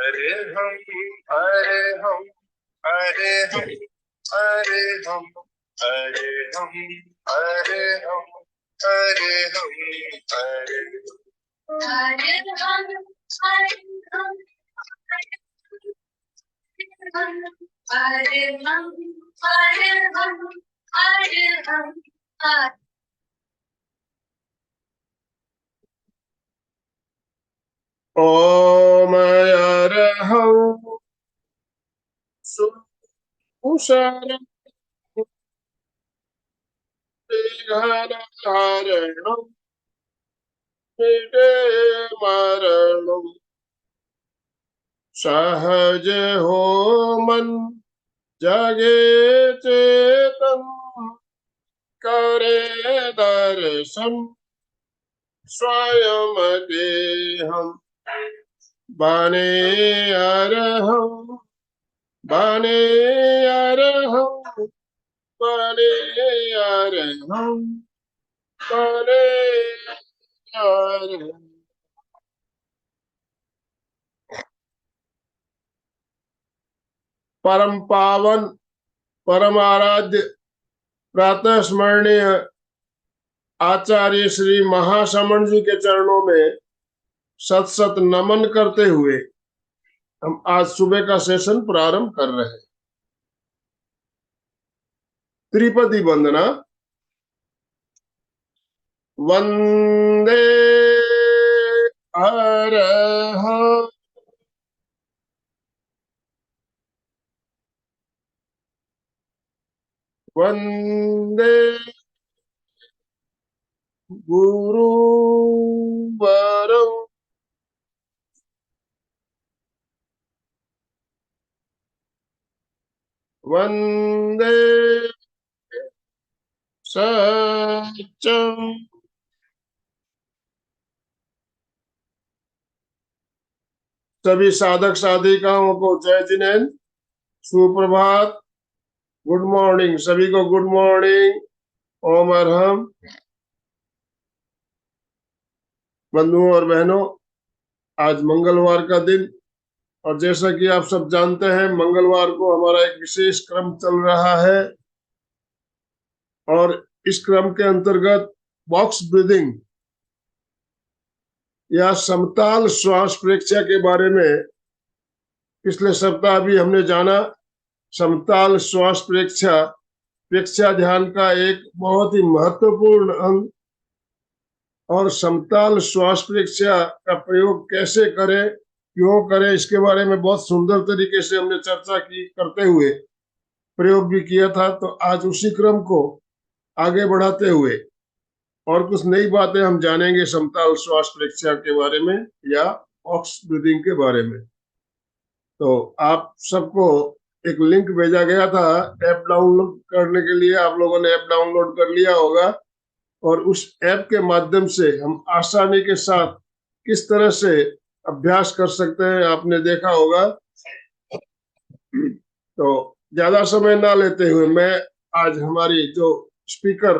अरे हम अरे हम अरे हम अरे हम अरे हम अरे हम अरे हम अरे ओम अरहं सुषरं हरणं मिटे मरणं सहज हो मन जगे चेतन करे दर्शन स्वयं देहम बने अरहं बने अरहं बने अरहं बने अरहं। परम पावन परम आराध्य प्रातः स्मरणीय आचार्य श्री महाश्रमण जी के चरणों में सत सत नमन करते हुए हम आज सुबह का सेशन प्रारंभ कर रहे हैं। त्रिपदी वंदना। वंदे अरहं वंदे गुरुवरं वंदे सत्यं सभी साधक साधिकाओं को जय जिनेन्द्र, सुप्रभात, गुड मॉर्निंग। सभी को गुड मॉर्निंग। ओम अरहम। बंधुओं और बहनों, आज मंगलवार का दिन और जैसा कि आप सब जानते हैं मंगलवार को हमारा एक विशेष क्रम चल रहा है और इस क्रम के अंतर्गत बॉक्स ब्रीदिंग या समताल श्वास प्रेक्षा के बारे में पिछले सप्ताह भी हमने जाना। समताल श्वास प्रेक्षा प्रेक्षा ध्यान का एक बहुत ही महत्वपूर्ण अंग और समताल श्वास प्रेक्षा का प्रयोग कैसे करें, क्यों करें, इसके बारे में बहुत सुंदर तरीके से हमने चर्चा की, करते हुए प्रयोग भी किया था। तो आज उसी क्रम को आगे बढ़ाते हुए और कुछ नई बातें हम जानेंगे समताल श्वास प्रेक्षा के बारे में या बॉक्स ब्रीदिंग के बारे में। तो आप सबको एक लिंक भेजा गया था ऐप डाउनलोड करने के लिए। आप लोगों ने ऐप डाउनलोड कर लिया होगा और उस ऐप के माध्यम से हम आसानी के साथ किस तरह से अभ्यास कर सकते हैं आपने देखा होगा। तो ज्यादा समय ना लेते हुए मैं आज हमारी जो स्पीकर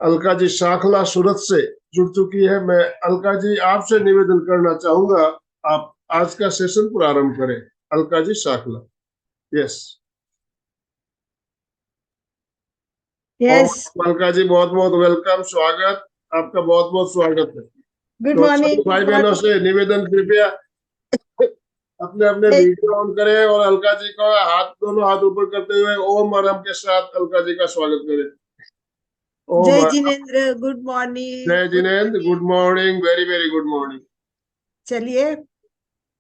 अलका जी शाखला सूरत से जुड़ चुकी है, मैं अलका जी आपसे निवेदन करना चाहूंगा आप आज का सेशन प्रारंभ करें। अलका जी शाखला। Yes yes. अलका जी बहुत बहुत वेलकम, स्वागत, आपका बहुत बहुत स्वागत है। गुड तो मॉर्निंग। भाई बहनों से निवेदन, कृपया अपने अपने वीडियो ऑन करें और अलका जी का हाथ, दोनों हाथ ऊपर करते हुए ओम अरहम के साथ अलका जी का स्वागत करें। जय Jinendra, good morning. Jai Jinendra, good morning, very very good morning. चलिए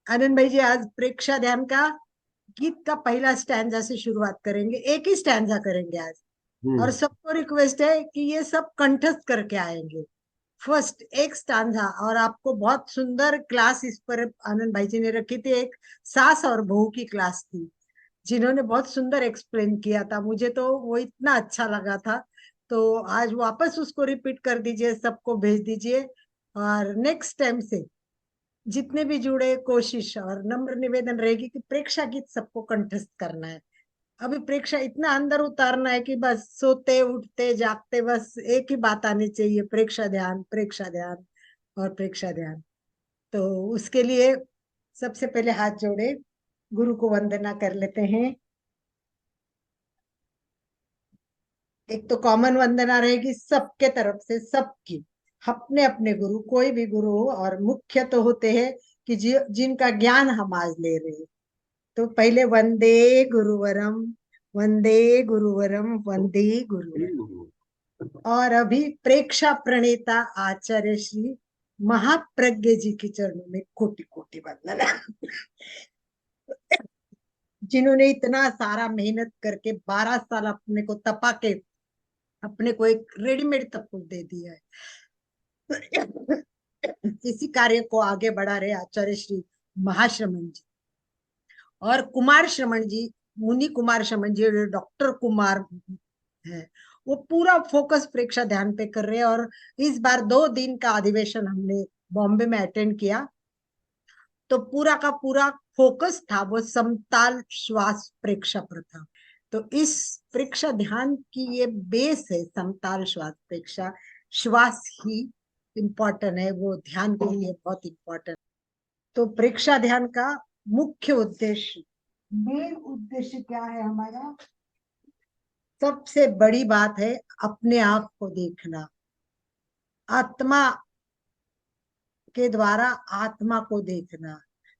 आनंद भाई जी, आज प्रेक्षा ध्यान का गीत का पहला स्टैंजा से शुरुआत करेंगे। एक ही स्टैंजा करेंगे आज और सबको रिक्वेस्ट है कि ये सब कंठस्थ करके आएंगे। फर्स्ट एक स्टैंजा, और आपको बहुत सुंदर क्लास इस पर आनंद भाई जी ने रखी थी, एक सास और बहू की क्लास थी जिन्होंने बहुत सुंदर एक्सप्लेन किया था, मुझे तो वो इतना अच्छा लगा था। तो आज वापस उसको रिपीट कर दीजिए, सबको भेज दीजिए और नेक्स्ट टाइम से जितने भी जुड़े, कोशिश और नम्र निवेदन रहेगी कि प्रेक्षा गीत सबको कंठस्थ करना है। अभी प्रेक्षा इतना अंदर उतारना है कि बस सोते उठते जागते बस एक ही बात आनी चाहिए, प्रेक्षा ध्यान, प्रेक्षा ध्यान और प्रेक्षा ध्यान। तो उसके लिए सबसे पहले हाथ जोड़े, गुरु को वंदना कर लेते हैं। एक तो कॉमन वंदना रहेगी सबके तरफ से, सबकी, अपने अपने गुरु, कोई भी गुरु हो, और मुख्य तो होते हैं कि जिनका ज्ञान हम आज ले रहे हैं। तो पहले वंदे गुरुवरम, वंदे गुरुवरम, वंदे गुरुवरम। और अभी प्रेक्षा प्रणेता आचार्य श्री महाप्रज्ञ जी के चरणों में कोटि कोटि वंदना, जिन्होंने इतना सारा मेहनत करके 12 साल अपने को तपा के अपने को एक रेडीमेड तप दे दिया है। इसी कार्य को आगे बढ़ा रहे आचार्य श्री महाश्रमण जी और कुमार श्रमण जी, मुनि कुमार श्रमण जी, डॉक्टर कुमार है, वो पूरा फोकस प्रेक्षा ध्यान पे कर रहे हैं। और इस बार 2 दिन का अधिवेशन हमने बॉम्बे में अटेंड किया, तो पूरा का पूरा फोकस था वो समताल श्वास प्रेक्षा पर था। तो इस प्रेक्षा ध्यान की ये बेस है, समताल श्वास प्रेक्षा। श्वास ही इम्पोर्टेंट है, वो ध्यान के लिए बहुत इम्पोर्टेंट। तो प्रेक्षा ध्यान का मुख्य उद्देश्य, मेन उद्देश्य क्या है हमारा? सबसे बड़ी बात है अपने आप को देखना, आत्मा के द्वारा आत्मा को देखना।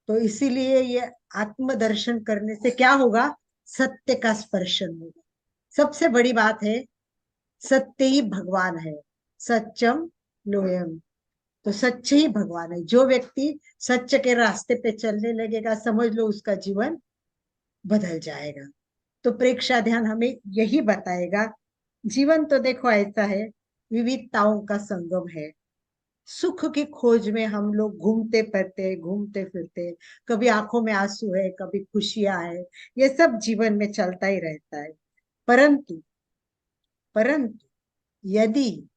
तो इसीलिए ये आत्मदर्शन करने से क्या होगा? सत्य का स्पर्शन होगा। सबसे बड़ी बात है, सत्य ही भगवान है, सत्यम लोयम। तो सच्चे ही भगवान है। जो व्यक्ति सत्य के रास्ते पे चलने लगेगा, समझ लो उसका जीवन बदल जाएगा। तो प्रेक्षा ध्यान हमें यही बताएगा। जीवन तो देखो ऐसा है, विविधताओं का संगम है। सुख की खोज में हम लोग घूमते फिरते, घूमते फिरते, कभी आंखों में आंसू है, कभी खुशियां है, ये सब जीवन में चलता ही रहता है। परंतु परंतु यदि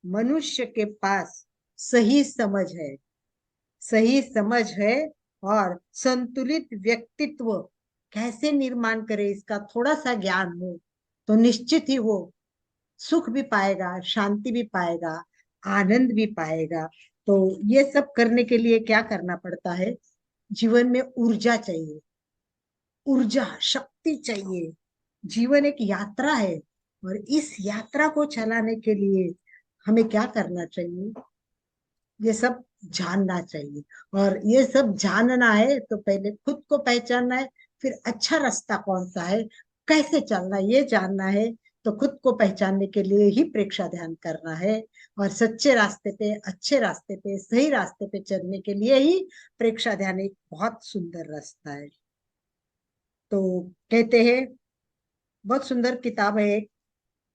मनुष्य के पास सही समझ है, सही समझ है, और संतुलित व्यक्तित्व कैसे निर्माण करे इसका थोड़ा सा ज्ञान हो, तो निश्चित ही वो सुख भी पाएगा, शांति भी पाएगा, आनंद भी पाएगा। तो ये सब करने के लिए क्या करना पड़ता है? जीवन में ऊर्जा चाहिए, ऊर्जा शक्ति चाहिए। जीवन एक यात्रा है, और इस यात्रा को चलाने के लिए हमें क्या करना चाहिए? ये सब जानना चाहिए। और ये सब जानना है तो पहले खुद को पहचानना है, फिर अच्छा रास्ता कौन सा है, कैसे चलना है, ये जानना है। तो खुद को पहचानने के लिए ही प्रेक्षा ध्यान करना है, और सच्चे रास्ते पे, अच्छे रास्ते पे, सही रास्ते पे चलने के लिए ही प्रेक्षा ध्यान एक बहुत सुंदर रास्ता है। तो कहते हैं, बहुत सुंदर किताब है एक,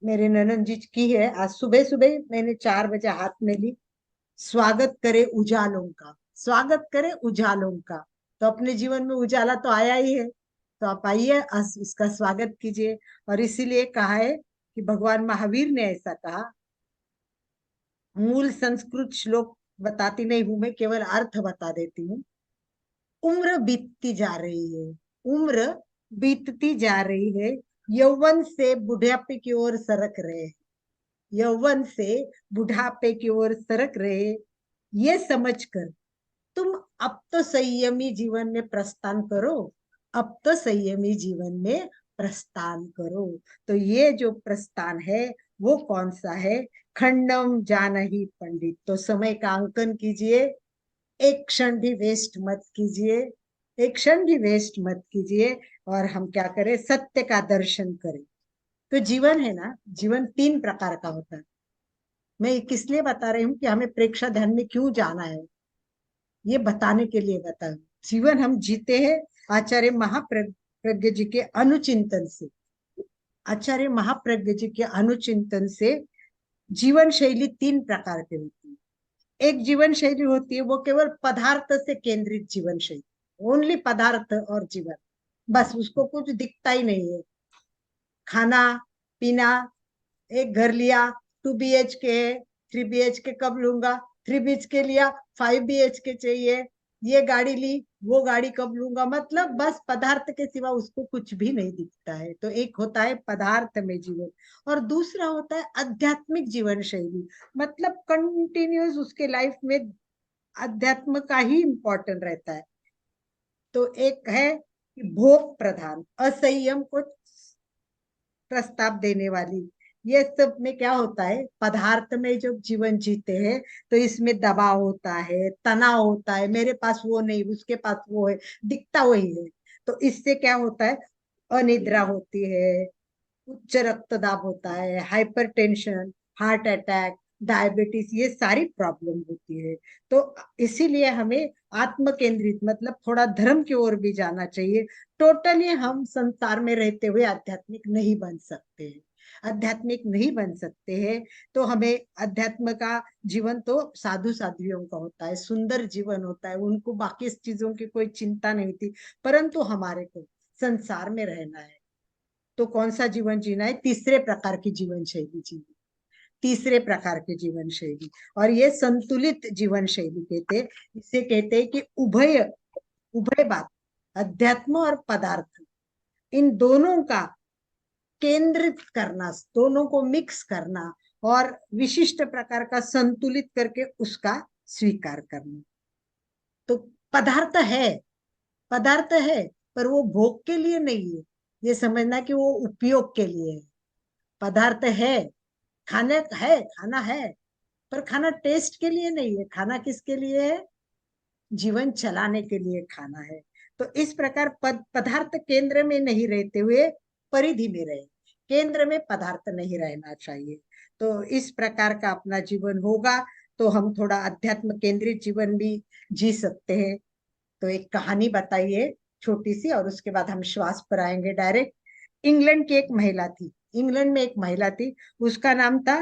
मेरे ननद जी की है। आज सुबह सुबह मैंने 4 बजे हाथ में ली, स्वागत करे उजालों का, स्वागत करे उजालों का। तो अपने जीवन में उजाला तो आया ही है, तो आप आइए, उसका स्वागत कीजिए। और इसीलिए कहा है कि भगवान महावीर ने ऐसा कहा। मूल संस्कृत श्लोक बताती नहीं हूं मैं, केवल अर्थ बता देती हूँ। उम्र बीतती जा रही है, उम्र बीतती जा रही है, यौवन से बुढ़ापे की ओर सरक रहे हैं, यौवन से बुढ़ापे की ओर सरक रहे, ये समझकर तुम अब तो संयमी जीवन में प्रस्थान करो, अब तो संयमी जीवन में प्रस्थान करो। तो ये जो प्रस्थान है वो कौन सा है? खंडम जानहि पंडित। तो समय का अंकन कीजिए, एक क्षण भी वेस्ट मत कीजिए, एक क्षण भी वेस्ट मत कीजिए। और हम क्या करें? सत्य का दर्शन करें। तो जीवन है ना, जीवन 3 प्रकार का होता है। मैं किस लिए बता रही हूँ कि हमें प्रेक्षा ध्यान में क्यों जाना है, ये बताने के लिए बता। जीवन हम जीते हैं आचार्य महाप्रज्ञ जी के अनुचिंतन से, आचार्य महाप्रज्ञ जी के अनुचिंतन से। जीवन शैली 3 प्रकार की होती है। एक जीवन शैली होती है वो केवल पदार्थ से केंद्रित जीवन शैली, ओनली पदार्थ और जीवन, बस उसको कुछ दिखता ही नहीं है। खाना पीना, एक घर लिया, 2 BHK है, 3 BHK कब लूंगा, 3 BHK लिया, 5 BHK चाहिए, ये गाड़ी ली, वो गाड़ी कब लूंगा, मतलब बस पदार्थ के सिवा उसको कुछ भी नहीं दिखता है। तो एक होता है पदार्थ में जीवन, और दूसरा होता है आध्यात्मिक जीवन शैली, मतलब कंटिन्यूस उसके लाइफ में अध्यात्म का ही इम्पोर्टेंट रहता है। तो एक है कि भोग प्रधान, असंयम को प्रस्ताव देने वाली। ये सब में क्या होता है, पदार्थ में जब जीवन जीते हैं तो इसमें दबाव होता है, तनाव होता है, मेरे पास वो नहीं, उसके पास वो है, दिखता वही है। तो इससे क्या होता है, अनिद्रा होती है, उच्च रक्तदाब होता है, हाइपरटेंशन, हार्ट अटैक, डायबिटीज, ये सारी प्रॉब्लम होती है। तो इसीलिए हमें आत्म केंद्रित मतलब थोड़ा धर्म की ओर भी जाना चाहिए। टोटली हम संसार में रहते हुए आध्यात्मिक नहीं बन सकते हैं, आध्यात्मिक नहीं बन सकते हैं। तो हमें अध्यात्म का जीवन तो साधु साध्वियों का होता है, सुंदर जीवन होता है, उनको बाकी चीजों की कोई चिंता नहीं होती। परंतु हमारे को संसार में रहना है तो कौन सा जीवन जीना है, तीसरे प्रकार की जीवन शैली जीनी, तीसरे प्रकार की जीवन शैली। और ये संतुलित जीवन शैली कहते हैं। इसे कहते हैं कि उभय उभय बात, अध्यात्म और पदार्थ, इन दोनों का केंद्रित करना, दोनों को मिक्स करना और विशिष्ट प्रकार का संतुलित करके उसका स्वीकार करना। तो पदार्थ है, पदार्थ है, पर वो भोग के लिए नहीं है, ये समझना कि वो उपयोग के लिए है। पदार्थ है, खाने है, खाना है, पर खाना टेस्ट के लिए नहीं है, खाना किसके लिए है, जीवन चलाने के लिए खाना है। तो इस प्रकार पदार्थ केंद्र में नहीं रहते हुए परिधि में रहे, केंद्र में पदार्थ नहीं रहना चाहिए। तो इस प्रकार का अपना जीवन होगा तो हम थोड़ा अध्यात्म केंद्रित जीवन भी जी सकते हैं। तो एक कहानी बताइए छोटी सी, और उसके बाद हम श्वास पर आएंगे डायरेक्ट। इंग्लैंड की एक महिला थी, इंग्लैंड में एक महिला थी, उसका नाम था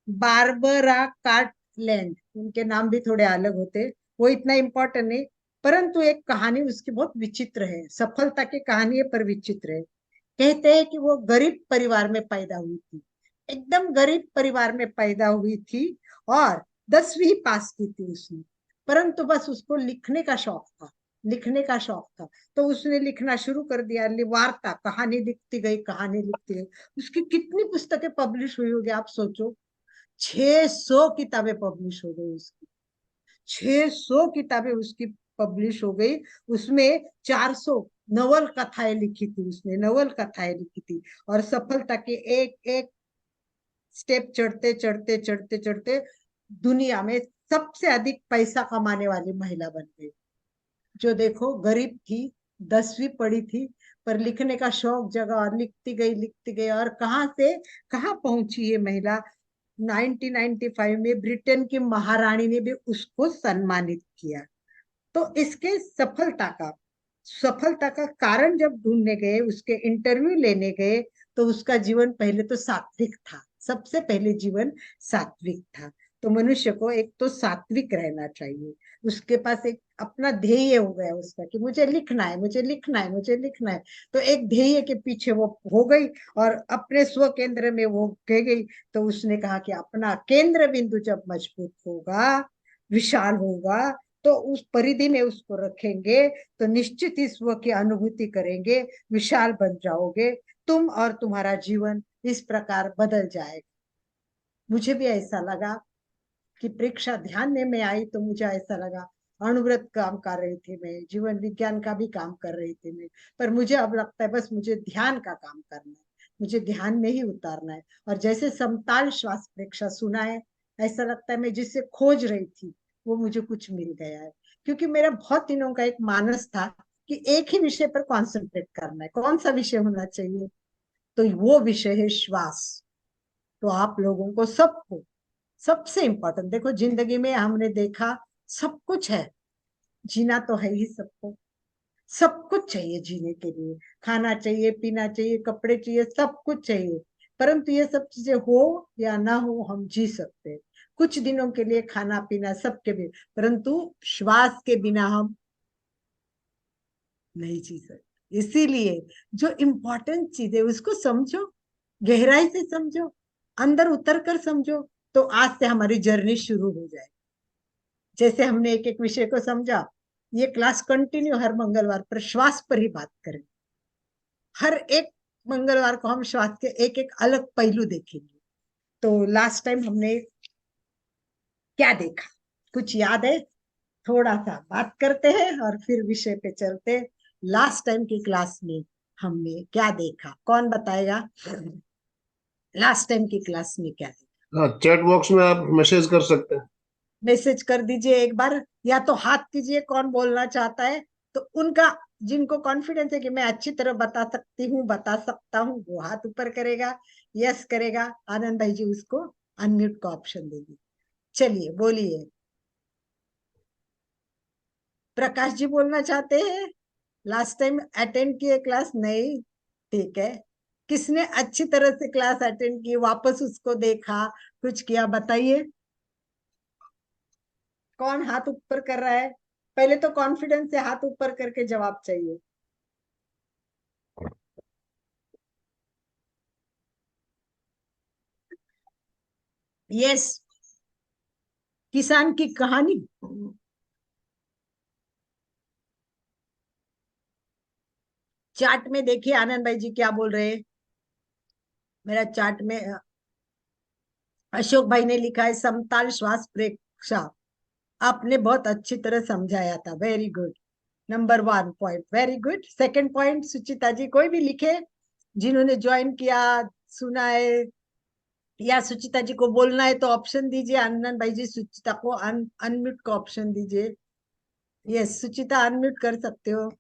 बारबरा कार्टलैंड। उनके नाम भी थोड़े अलग होते, वो इतना इम्पोर्टेंट नहीं, परंतु एक कहानी उसकी बहुत विचित्र है, सफलता की कहानी है पर विचित्र है। कहते हैं कि वो गरीब परिवार में पैदा हुई थी, एकदम गरीब परिवार में पैदा हुई थी, और 10वीं पास की थी उसने। परंतु बस उसको लिखने का शौक था, लिखने का शौक था। तो उसने लिखना शुरू कर दिया, वार्ता, कहानी लिखती गई, कहानी लिखती गई। उसकी कितनी पुस्तकें पब्लिश हुई होगी आप सोचो, 600 किताबें पब्लिश हो गई उसकी, 600 किताबें उसकी पब्लिश हो गई। उसमें 400 नवल कथाएं लिखी थी, उसने नवल कथाएं लिखी थी। और सफलता के एक एक स्टेप चढ़ते चढ़ते चढ़ते चढ़ते दुनिया में सबसे अधिक पैसा कमाने वाली महिला बन गई। जो देखो, गरीब थी, 10वीं पढ़ी थी, पर लिखने का शौक जगा और लिखती गई, लिखती गई, और कहाँ से कहाँ पहुंची ये महिला। 1995 में ब्रिटेन की महारानी ने भी उसको सम्मानित किया। तो इसके सफलता का कारण जब ढूंढने गए, उसके इंटरव्यू लेने गए, तो उसका जीवन पहले तो सात्विक था, सबसे पहले जीवन सात्विक था। तो मनुष्य को एक तो सात्विक रहना चाहिए, उसके पास एक अपना ध्येय हो गया उसका कि मुझे लिखना है, मुझे लिखना है, मुझे लिखना है। तो एक ध्येय के पीछे वो हो गई और अपने स्व केंद्र में वो कह गई। तो उसने कहा कि अपना केंद्र बिंदु जब मजबूत होगा, विशाल होगा, तो उस परिधि में उसको रखेंगे तो निश्चित ही स्व की अनुभूति करेंगे, विशाल बन जाओगे तुम, और तुम्हारा जीवन इस प्रकार बदल जाएगा। मुझे भी ऐसा लगा कि परीक्षा ध्यान में मैं आई तो मुझे ऐसा लगा, अणुव्रत काम कर रही थी मैं, जीवन विज्ञान का भी काम कर रही थी मैं, पर मुझे अब लगता है बस मुझे ध्यान का काम करना है, मुझे ध्यान में ही उतारना है। और जैसे समताल श्वास परीक्षा सुना है, ऐसा लगता है मैं जिससे खोज रही थी वो मुझे कुछ मिल गया है। क्योंकि मेरा बहुत दिनों का एक मानस था कि एक ही विषय पर कॉन्सेंट्रेट करना है, कौन सा विषय होना चाहिए, तो वो विषय है श्वास। तो आप लोगों को सबको सबसे इंपॉर्टेंट, देखो जिंदगी में हमने देखा सब कुछ है, जीना तो है ही सबको, सब कुछ चाहिए जीने के लिए, खाना चाहिए, पीना चाहिए, कपड़े चाहिए, सब कुछ चाहिए। परंतु ये सब चीजें हो या ना हो, हम जी सकते हैं कुछ दिनों के लिए, खाना पीना सबके भी, परंतु श्वास के बिना हम नहीं जी सकते। इसीलिए जो इम्पोर्टेंट चीज है उसको समझो, गहराई से समझो, अंदर उतर कर समझो, तो आज से हमारी जर्नी शुरू हो जाए। जैसे हमने एक एक विषय को समझा, ये क्लास कंटिन्यू हर मंगलवार पर श्वास पर ही बात करें। हर एक मंगलवार को हम श्वास के एक एक अलग पहलू देखेंगे। तो लास्ट टाइम हमने क्या देखा, कुछ याद है? थोड़ा सा बात करते हैं और फिर विषय पे चलते हैं। लास्ट टाइम की क्लास में हमने क्या देखा, कौन बताएगा? लास्ट टाइम की क्लास में क्या देखा? हाँ, चैट बॉक्स में आप मैसेज कर सकते हैं। मैसेज कर दीजिए एक बार, या तो हाथ कीजिए कौन बोलना चाहता है। तो उनका, जिनको कॉन्फिडेंस है कि मैं अच्छी तरह बता सकती हूँ, बता सकता हूँ, वो हाथ ऊपर करेगा, यस करेगा। आनंद भाई जी उसको अनम्यूट का ऑप्शन दे दीजिए। चलिए बोलिए। प्रकाश जी बोलना चाहते हैं? लास्ट टाइम अटेंड किए क्लास? नहीं, ठीक है। किसने अच्छी तरह से क्लास अटेंड की, वापस उसको देखा, कुछ किया, बताइए। कौन हाथ ऊपर कर रहा है? पहले तो कॉन्फिडेंस से हाथ ऊपर करके जवाब चाहिए। यस। किसान की कहानी। चार्ट में देखिए आनंद भाई जी क्या बोल रहे हैं। मेरा चार्ट में अशोक भाई ने लिखा है समताल श्वास प्रेक्षा। आपने बहुत अच्छी तरह समझाया था, very good. Number 1 point, very good. Second point Suchita ji, कोई भी लिखे जिन्होंने ज्वाइन किया, सुना है, या सुचिता जी को बोलना है तो ऑप्शन दीजिए। आनंद भाई जी सुचिता को अनम्यूट का ऑप्शन दीजिए। यस सुचिता, अनम्यूट कर सकते हो।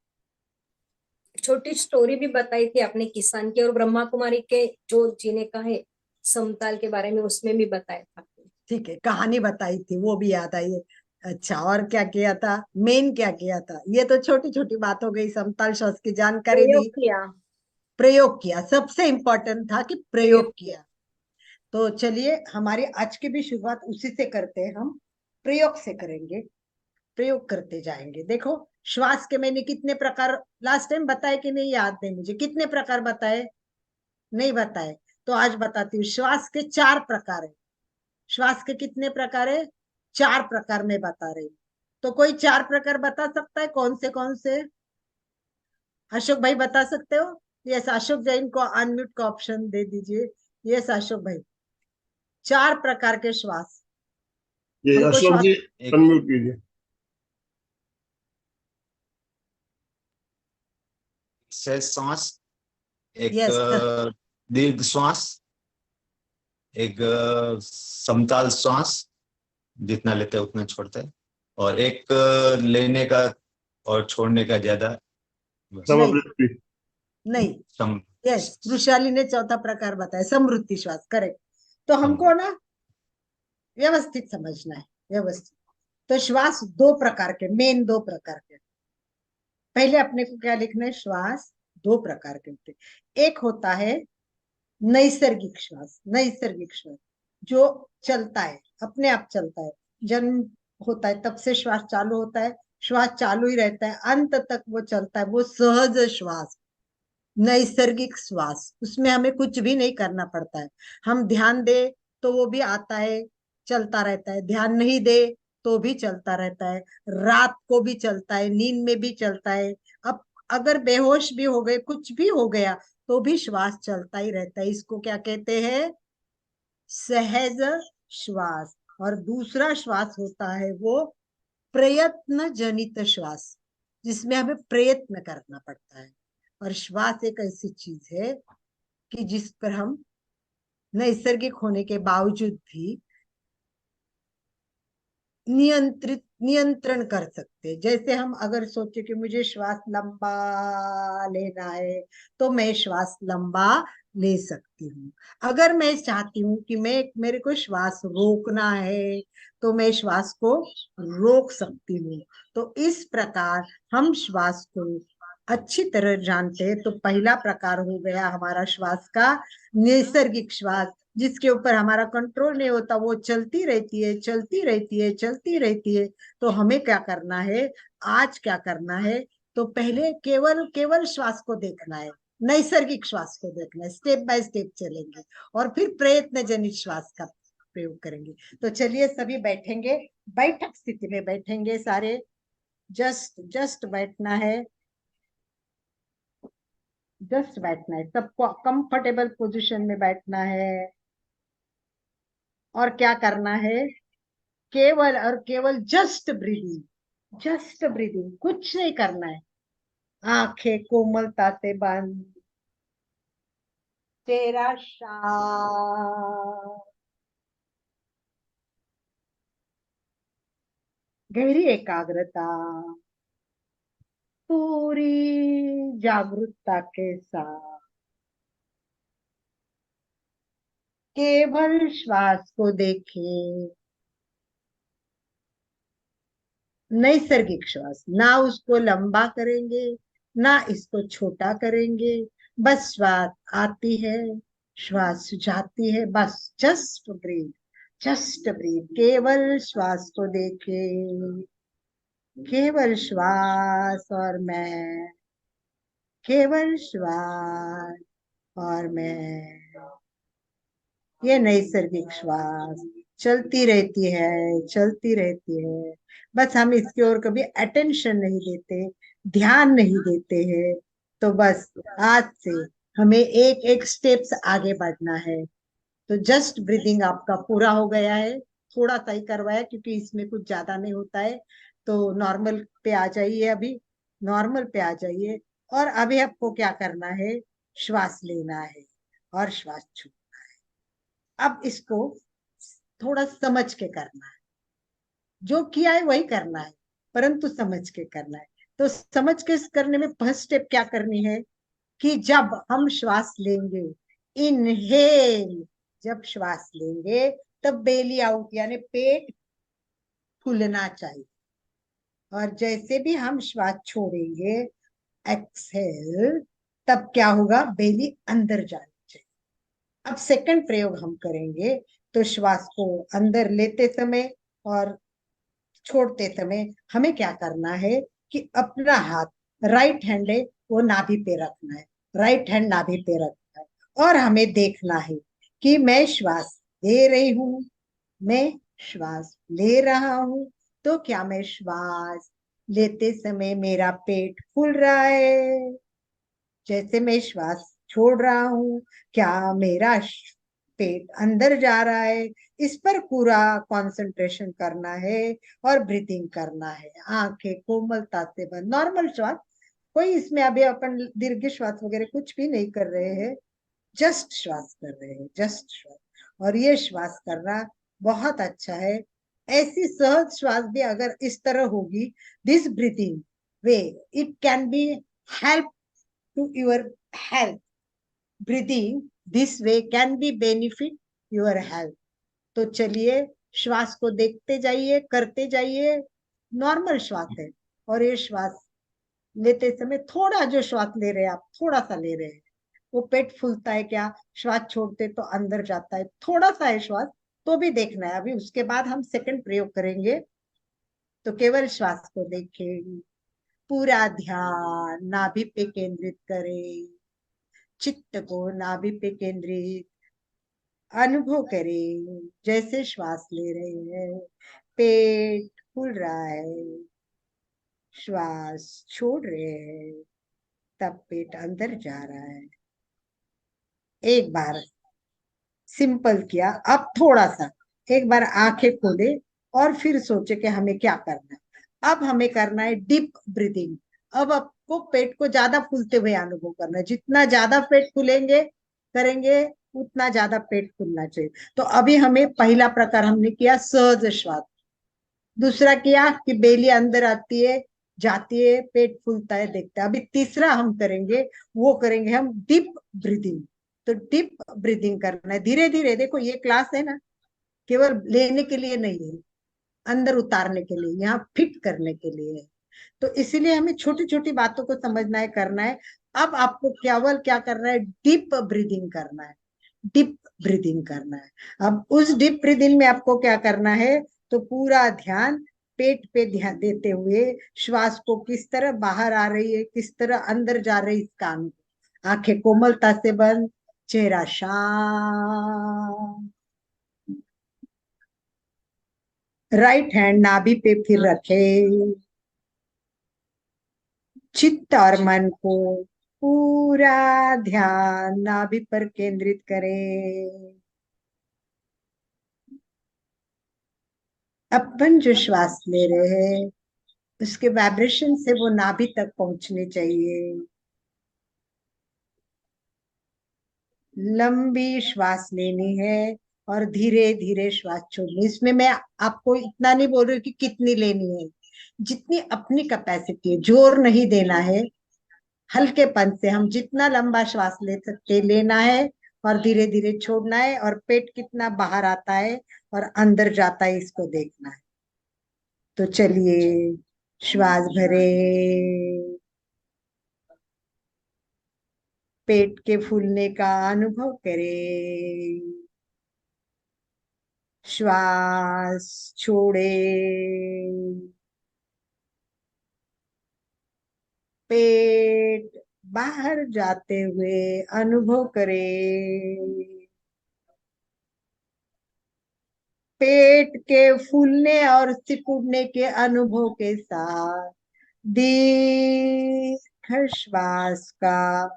छोटी स्टोरी भी बताई थी आपने किसान की, और ब्रह्मा कुमारी के जो जीने का है समताल के बारे में, उसमें भी बताया था। ठीक है, कहानी बताई थी वो भी याद आई है। अच्छा, और क्या किया था, मेन क्या किया था? ये तो छोटी छोटी बात हो गई, समताल श्वास की जानकारी प्रयोग दी, किया। प्रयोग किया, सबसे इंपॉर्टेंट था कि प्रयोग प्रयोग किया। तो चलिए हमारी आज की भी शुरुआत उसी से करते हैं, हम प्रयोग से करेंगे, प्रयोग करते जाएंगे। देखो, श्वास के मैंने कितने प्रकार लास्ट टाइम बताए कि नहीं, याद नहीं मुझे, कितने प्रकार बताए? नहीं बताए, तो आज बताती हूँ। श्वास के 4 प्रकार है। श्वास के कितने प्रकार है? 4 प्रकार में बता रही हूँ। तो कोई 4 प्रकार बता सकता है कौन से कौन से? अशोक भाई बता सकते हो? यस, अशोक जैन को अनम्यूट का ऑप्शन दे दीजिए। यस अशोक भाई, 4 प्रकार के श्वास। जी हमको अशोक श्वास, जी, एक अनम्यूट कीजिए। सहज श्वास, एक यस दीर्घ श्वास, एक समताल श्वास, जितना लेते हैं उतना छोड़ते हैं, और एक लेने का और छोड़ने का ज्यादा, बस। नहीं, समवृत्ति। नहीं। सम यस, वृशाली ने चौथा प्रकार बताया, समृद्धि श्वास, करेक्ट। तो हमको सम ना व्यवस्थित समझना है, व्यवस्थित। तो श्वास 2 प्रकार के, मेन 2 प्रकार के। पहले अपने को क्या लिखना है? श्वास 2 प्रकार के होते हैं। एक होता है नैसर्गिक श्वास, नैसर्गिक श्वास जो चलता है, अपने आप चलता है, जन्म होता है तब से श्वास चालू होता है, श्वास चालू ही रहता है, अंत तक वो चलता है, वो सहज श्वास, नैसर्गिक श्वास। उसमें हमें कुछ भी नहीं करना पड़ता है। हम ध्यान दे तो वो भी आता है, चलता रहता है, ध्यान नहीं दे तो भी चलता रहता है, रात को भी चलता है, नींद में भी चलता है। अब अगर बेहोश भी हो गए, कुछ भी हो गया, तो भी श्वास चलता ही रहता है। इसको क्या कहते हैं? सहज श्वास। और दूसरा श्वास होता है वो प्रयत्न जनित श्वास, जिसमें हमें प्रयत्न करना पड़ता है। और श्वास एक ऐसी चीज है कि जिस पर हम नैसर्गिक होने के बावजूद भी नियंत्रण कर सकते हैं। जैसे हम अगर सोचे कि मुझे श्वास लंबा लेना है, तो मैं श्वास लंबा ले सकती हूँ। अगर मैं चाहती हूँ कि मैं मेरे को श्वास रोकना है, तो मैं श्वास को रोक सकती हूँ। तो इस प्रकार हम श्वास को अच्छी तरह जानते हैं। तो पहला प्रकार हो गया हमारा श्वास का नैसर्गिक श्वास, जिसके ऊपर हमारा कंट्रोल नहीं होता, वो चलती रहती है, चलती रहती है, चलती रहती है। तो हमें क्या करना है, आज क्या करना है? तो पहले केवल केवल श्वास को देखना है, नैसर्गिक श्वास को देखना है, स्टेप बाय स्टेप चलेंगे, और फिर प्रयत्न जनित श्वास का प्रयोग करेंगे। तो चलिए सभी बैठेंगे, बैठक स्थिति में बैठेंगे सारे, जस्ट जस्ट बैठना है, जस्ट बैठना है, सबको कंफर्टेबल पोजीशन में बैठना है। और क्या करना है? केवल और केवल जस्ट ब्रीदिंग, जस्ट ब्रीदिंग, कुछ नहीं करना है। आंखें कोमलता से बंद, चेहरा शांत, गहरी एकाग्रता, पूरी जागरूकता के साथ केवल श्वास को देखें। नैसर्गिक श्वास, ना उसको लंबा करेंगे ना इसको छोटा करेंगे, बस श्वास आती है, श्वास जाती है, बस जस्ट ब्रीथ, जस्ट ब्रीथ। केवल श्वास को देखें, केवल श्वास और मैं, केवल श्वास और मैं। ये नैसर्गिक श्वास चलती रहती है, चलती रहती है, बस हम इसकी ओर कभी अटेंशन नहीं देते, ध्यान नहीं देते हैं। तो बस आज से हमें एक एक स्टेप्स आगे बढ़ना है। तो जस्ट ब्रीदिंग आपका पूरा हो गया है, थोड़ा सा ही करवाया क्योंकि इसमें कुछ ज्यादा नहीं होता है। तो नॉर्मल पे आ जाइए, अभी नॉर्मल पे आ जाइए। और अभी आपको क्या करना है, श्वास लेना है और श्वास छोड़ना। अब इसको थोड़ा समझ के करना है, जो किया है वही करना है, परंतु समझ के करना है। तो समझ के करने में फर्स्ट स्टेप क्या करनी है कि जब हम श्वास लेंगे, इनहेल, जब श्वास लेंगे तब बेली आउट यानी पेट फूलना चाहिए। और जैसे भी हम श्वास छोड़ेंगे, एक्सहेल, तब क्या होगा, बेली अंदर जानी चाहिए। अब सेकंड प्रयोग हम करेंगे। तो श्वास को अंदर लेते समय और छोड़ते समय हमें क्या करना है कि अपना हाथ, राइट हैंड है वो नाभि पे रखना है, राइट हैंड नाभि पे रखना है। और हमें देखना है कि मैं श्वास ले रही हूं, मैं श्वास ले रहा हूं। तो क्या मैं श्वास लेते समय मेरा पेट फूल रहा है? जैसे मैं श्वास छोड़ रहा हूं, क्या मेरा पेट अंदर जा रहा है? इस पर पूरा कंसंट्रेशन करना है और ब्रीथिंग करना है। आंखें कोमलता से बंद, नॉर्मल श्वास, कोई इसमें अभी अपन दीर्घ श्वास वगैरह कुछ भी नहीं कर रहे हैं, जस्ट श्वास कर रहे हैं, जस्ट श्वास। और ये श्वास करना बहुत अच्छा है। ऐसी सहज श्वास भी अगर इस तरह होगी, this breathing way, it can be help to your health. Breathing this way can be benefit your health. तो चलिए श्वास को देखते जाइए, करते जाइए। नॉर्मल श्वास है और ये श्वास लेते समय थोड़ा, जो श्वास ले रहे हैं आप थोड़ा सा ले रहे हैं, वो पेट फूलता है क्या? श्वास छोड़ते तो अंदर जाता है, थोड़ा सा है श्वास, तो भी देखना है। अभी उसके बाद हम सेकंड प्रयोग करेंगे। तो केवल श्वास को देखें, पूरा ध्यान नाभि पे केंद्रित करें, चित्त को नाभि पे केंद्रित अनुभव करें। जैसे श्वास ले रहे हैं, पेट फूल रहा है, श्वास छोड़ रहे हैं, तब पेट अंदर जा रहा है। एक बार सिंपल किया, अब थोड़ा सा एक बार आंखें खोले और फिर सोचे कि हमें क्या करना है। अब हमें करना है डीप ब्रीदिंग। अब आपको पेट को ज्यादा फूलते हुए अनुभव करना है, जितना ज्यादा पेट फूलेंगे करेंगे उतना ज्यादा पेट फूलना चाहिए। तो अभी हमें पहला प्रकार हमने किया सहज श्वास, दूसरा किया कि बेली अंदर आती है जाती है, पेट फूलता है देखते हैं। अभी तीसरा हम करेंगे, वो करेंगे हम डीप ब्रीदिंग। तो डीप ब्रीदिंग करना है धीरे धीरे। देखो ये क्लास है ना, केवल लेने के लिए नहीं है, अंदर उतारने के लिए, यहाँ फिट करने के लिए है। तो इसीलिए हमें छोटी छोटी बातों को समझना है, करना है। अब आपको केवल क्या करना है, डीप ब्रीदिंग करना है, डीप ब्रीदिंग करना है। अब उस डीप ब्रीदिंग में आपको क्या करना है, तो पूरा ध्यान पेट पे ध्यान देते हुए श्वास को किस तरह बाहर आ रही है, किस तरह अंदर जा रही है, इसका अनुभव। आंखें कोमलता से बंद, चेहरा शांत, राइट हैंड नाभि पे फिर रखे, चित्त और मन को पूरा ध्यान नाभि पर केंद्रित करें। अपन जो श्वास ले रहे हैं उसके वाइब्रेशन से वो नाभि तक पहुंचने चाहिए। लंबी श्वास लेनी है और धीरे धीरे श्वास छोड़नी। इसमें मैं आपको इतना नहीं बोल रही हूँ कि कितनी लेनी है, जितनी अपनी कैपेसिटी है, जोर नहीं देना है। हल्केपन से हम जितना लंबा श्वास ले सकते लेना है और धीरे धीरे छोड़ना है, और पेट कितना बाहर आता है और अंदर जाता है इसको देखना है। तो चलिए, श्वास भरे, पेट के फूलने का अनुभव करें। श्वास छोड़े, पेट बाहर जाते हुए अनुभव करें। पेट के फूलने और सिकुड़ने के अनुभव के साथ दीर्घ श्वास का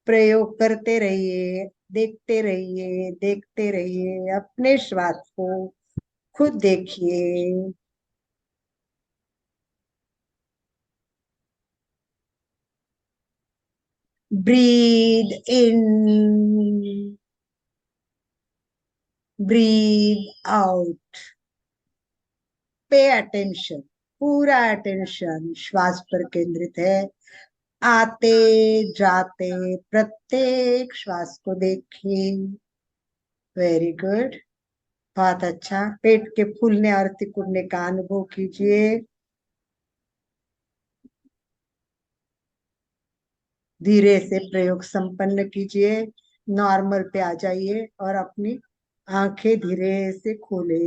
प्रयोग करते रहिए। देखते रहिए, देखते रहिए, अपने श्वास को खुद देखिए। Breathe in, breathe out. Pay attention, पूरा अटेंशन श्वास पर केंद्रित है। आते जाते प्रत्येक श्वास को देखिए। वेरी गुड, बहुत अच्छा। पेट के फूलने और सिकुड़ने का अनुभव कीजिए। धीरे से प्रयोग संपन्न कीजिए। नॉर्मल पे आ जाइए और अपनी आंखें धीरे से खोले,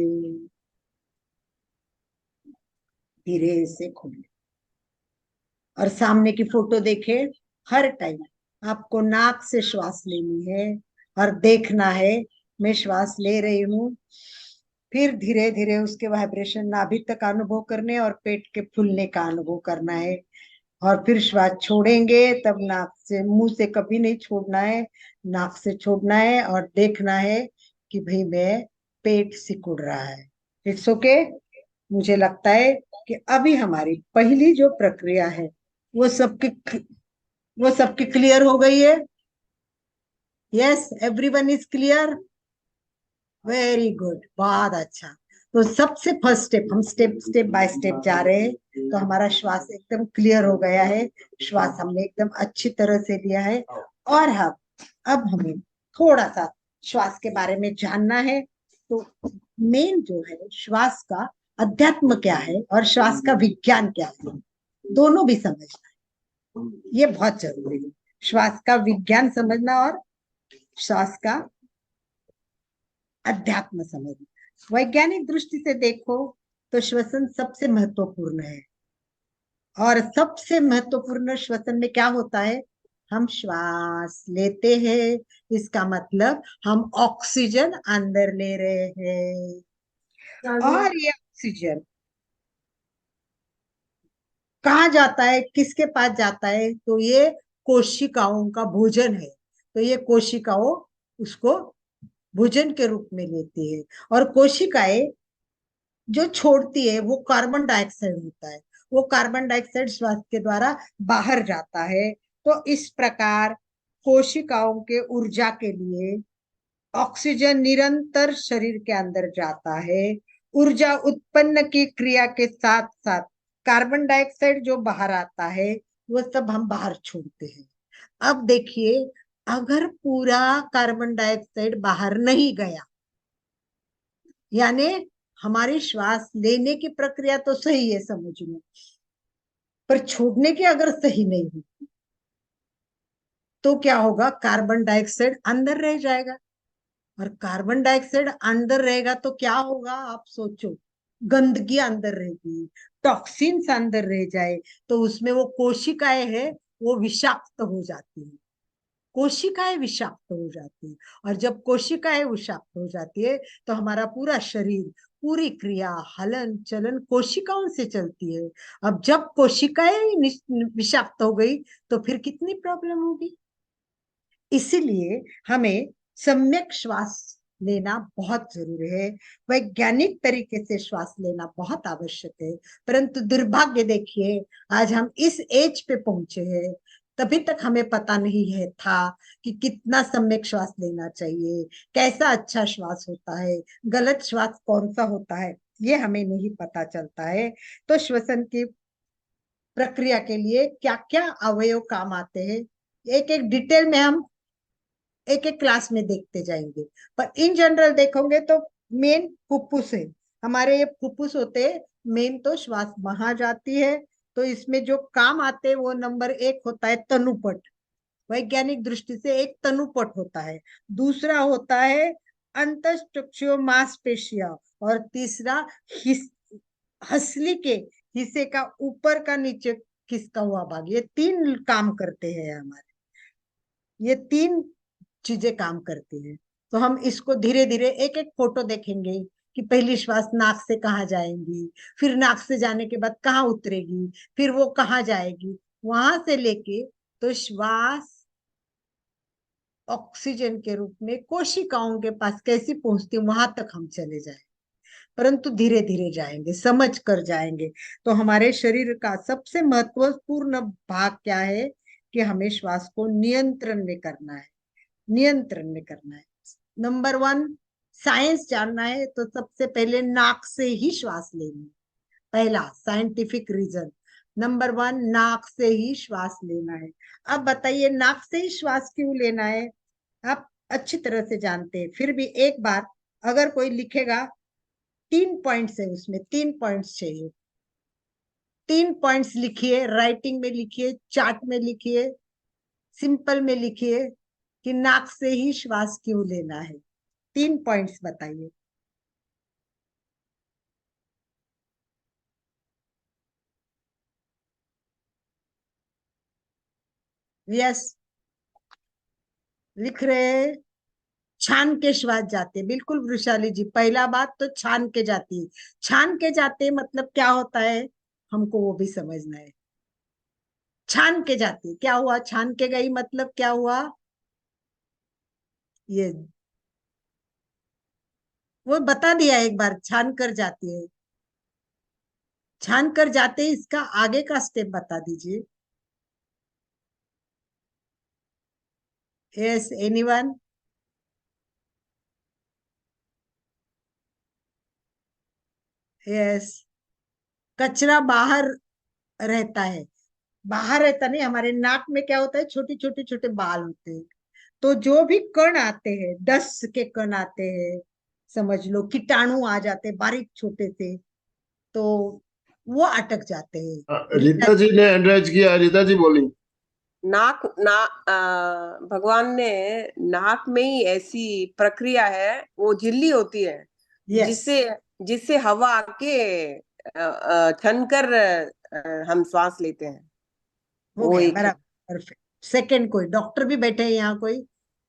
धीरे से खोले, और सामने की फोटो देखे। हर टाइम आपको नाक से श्वास लेनी है और देखना है मैं श्वास ले रही हूँ। फिर धीरे धीरे उसके वाइब्रेशन नाभि तक अनुभव करने और पेट के फूलने का अनुभव करना है। और फिर श्वास छोड़ेंगे तब नाक से, मुंह से कभी नहीं छोड़ना है, नाक से छोड़ना है और देखना है कि भाई मैं पेट सिकुड़ रहा है। It's okay. मुझे लगता है कि अभी हमारी पहली जो प्रक्रिया है वो सबकी क्लियर हो गई है। Yes, everyone is clear. Very good, बहुत अच्छा। तो सबसे फर्स्ट स्टेप, हम स्टेप बाय स्टेप जा रहे हैं। तो हमारा श्वास एकदम क्लियर हो गया है, श्वास हमने एकदम अच्छी तरह से लिया है। और अब हमें थोड़ा सा श्वास के बारे में जानना है। तो मेन जो है, श्वास का अध्यात्म क्या है और श्वास का विज्ञान क्या है, दोनों भी समझना है। ये बहुत जरूरी है, श्वास का विज्ञान समझना और श्वास का अध्यात्म समझना। वैज्ञानिक दृष्टि से देखो तो श्वसन सबसे महत्वपूर्ण है। और सबसे महत्वपूर्ण श्वसन में क्या होता है, हम श्वास लेते हैं, इसका मतलब हम ऑक्सीजन अंदर ले रहे हैं। और ये ऑक्सीजन कहाँ जाता है, किसके पास जाता है, तो ये कोशिकाओं का भोजन है। तो ये कोशिकाओं उसको भोजन के रूप में लेती है। और कोशिकाएं जो छोड़ती है वो कार्बन डाइऑक्साइड होता है। वो कार्बन डाइऑक्साइड श्वास के द्वारा बाहर जाता है। तो इस प्रकार कोशिकाओं के ऊर्जा के लिए ऑक्सीजन निरंतर शरीर के अंदर जाता है। ऊर्जा उत्पन्न की क्रिया के साथ साथ कार्बन डाइऑक्साइड जो बाहर आता है वो सब हम बाहर छोड़ते हैं। अब देखिए, अगर पूरा कार्बन डाइऑक्साइड बाहर नहीं गया, यानी हमारी श्वास लेने की प्रक्रिया तो सही है समझ में, पर छोड़ने की अगर सही नहीं हुई तो क्या होगा, कार्बन डाइऑक्साइड अंदर रह जाएगा। और कार्बन डाइऑक्साइड अंदर रहेगा तो क्या होगा, आप सोचो, गंदगी अंदर रहेगी, टॉक्सिन्स अंदर रह जाए तो उसमें वो कोशिकाएं है वो विषाक्त हो जाती है। कोशिकाएं विषाक्त हो जाती है। और जब कोशिकाएं विषाक्त हो जाती है तो हमारा पूरा शरीर, पूरी क्रिया, हलन चलन कोशिकाओं से चलती है। अब जब कोशिकाएं विषाक्त हो गई तो फिर कितनी प्रॉब्लम होगी। इसीलिए हमें सम्यक श्वास लेना बहुत जरूरी है, वैज्ञानिक तरीके से श्वास लेना बहुत आवश्यक है। परंतु दुर्भाग्य देखिए, आज हम इस एज पे पहुंचे हैं, तभी तक हमें पता नहीं है था कि कितना सम्यक श्वास लेना चाहिए, कैसा अच्छा श्वास होता है, गलत श्वास कौन सा होता है, ये हमें नहीं पता चलता है। तो श्वसन की प्रक्रिया के लिए क्या क्या अवयव काम आते हैं, एक एक डिटेल में हम एक एक क्लास में देखते जाएंगे। पर इन जनरल देखोगे तो मेन फुफ्फुस है, हमारे ये फुफ्फुस होते हैं। मेन तो श्वास वहां जाती है, तो इसमें जो काम आते हैं वो नंबर 1 होता है तनुपट, वैज्ञानिक दृष्टि से एक तनुपट होता है। दूसरा होता है अंतःस्ट्रक्चर मांसपेशियां, और तीसरा हंसली के हिस्से का ऊपर का नीचे खिसका हुआ भाग, ये 3 काम करते हैं हमारे, ये 3 चीजें काम करती है। तो हम इसको धीरे धीरे एक एक फोटो देखेंगे कि पहली श्वास नाक से कहाँ जाएंगी, फिर नाक से जाने के बाद कहाँ उतरेगी, फिर वो कहाँ जाएगी, वहां से लेके तो श्वास ऑक्सीजन के रूप में कोशिकाओं के पास कैसी पहुंचती वहां तक हम चले जाएं। परंतु धीरे धीरे जाएंगे, समझ कर जाएंगे। तो हमारे शरीर का सबसे महत्वपूर्ण भाग क्या है कि हमें श्वास को नियंत्रण में करना है, नियंत्रण में करना है। नंबर 1 साइंस जानना है तो सबसे पहले नाक से ही श्वास लेनी, पहला साइंटिफिक रीजन। नंबर 1 नाक से ही श्वास लेना है। अब बताइए नाक से ही श्वास क्यों लेना है, आप अच्छी तरह से जानते हैं, फिर भी एक बार अगर कोई लिखेगा, 3 पॉइंट्स है उसमें, 3 पॉइंट्स चाहिए, 3 पॉइंट्स लिखिए, राइटिंग में लिखिए, चार्ट में लिखिए, सिंपल में लिखिए कि नाक से ही श्वास क्यों लेना है। 3 पॉइंट्स बताइए। यस, लिख रहे हैं। छान के श्वास जाते, बिल्कुल वृषाली जी, पहला बात तो छान के जाती है। छान के जाते मतलब क्या होता है, हमको वो भी समझना है। छान के जाती क्या हुआ, छान के गई मतलब क्या हुआ, ये वो बता दिया एक बार, छान कर जाती है, छान कर जाते, इसका आगे का स्टेप बता दीजिए। Yes, anyone? यस, कचरा बाहर रहता है, बाहर रहता नहीं, हमारे नाक में क्या होता है, छोटे छोटे छोटे बाल होते हैं। तो जो भी कण आते हैं, डस्ट के कण आते हैं, समझ लो कीटाणु आ जाते हैं बारीक छोटे से, तो वो अटक जाते हैं। रीता जी ने एंड्राइज किया, रीता जी बोली। नाक भगवान ने नाक में ही ऐसी प्रक्रिया है, वो झिल्ली होती है यस, जिससे जिससे हवा आके छनकर हम श्वास लेते हैं। हो वो गया एक है। बराबर, परफेक्ट। सेकंड, कोई डॉक्टर भी बैठे हैं यहाँ, कोई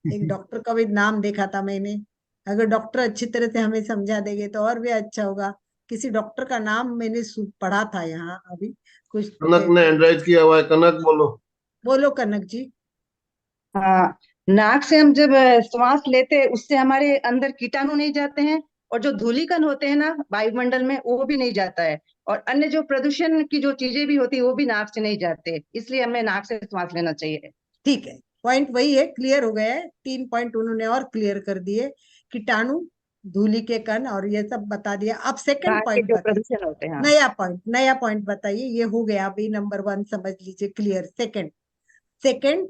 एक डॉक्टर का भी नाम देखा था मैंने, अगर डॉक्टर अच्छी तरह से हमें समझा देंगे तो और भी अच्छा होगा। किसी डॉक्टर का नाम मैंने पढ़ा था यहाँ अभी कुछ कनक ने एंड्राइज किया हुआ है, कनक बोलो। बोलो कनक जी। हाँ, नाक से हम जब श्वास लेते हैं उससे हमारे अंदर कीटाणु नहीं जाते हैं, और जो धूलिकण होते हैं ना वायुमंडल में, वो भी नहीं जाता है, और अन्य जो प्रदूषण की जो चीजें भी होती है वो भी नाक से नहीं जाते, इसलिए हमें नाक से श्वास लेना चाहिए। ठीक है, पॉइंट वही है, क्लियर हो गया है। 3 पॉइंट उन्होंने और क्लियर कर दिए, कीटाणु, धूलि के कण और ये सब बता दिया। अब सेकंड बाहर के पॉइंट जो बताइए, प्रदूषण होते हैं। हाँ। नया पॉइंट बताइए। ये हो गया अभी नंबर 1, समझ लीजिए, क्लियर। Second, second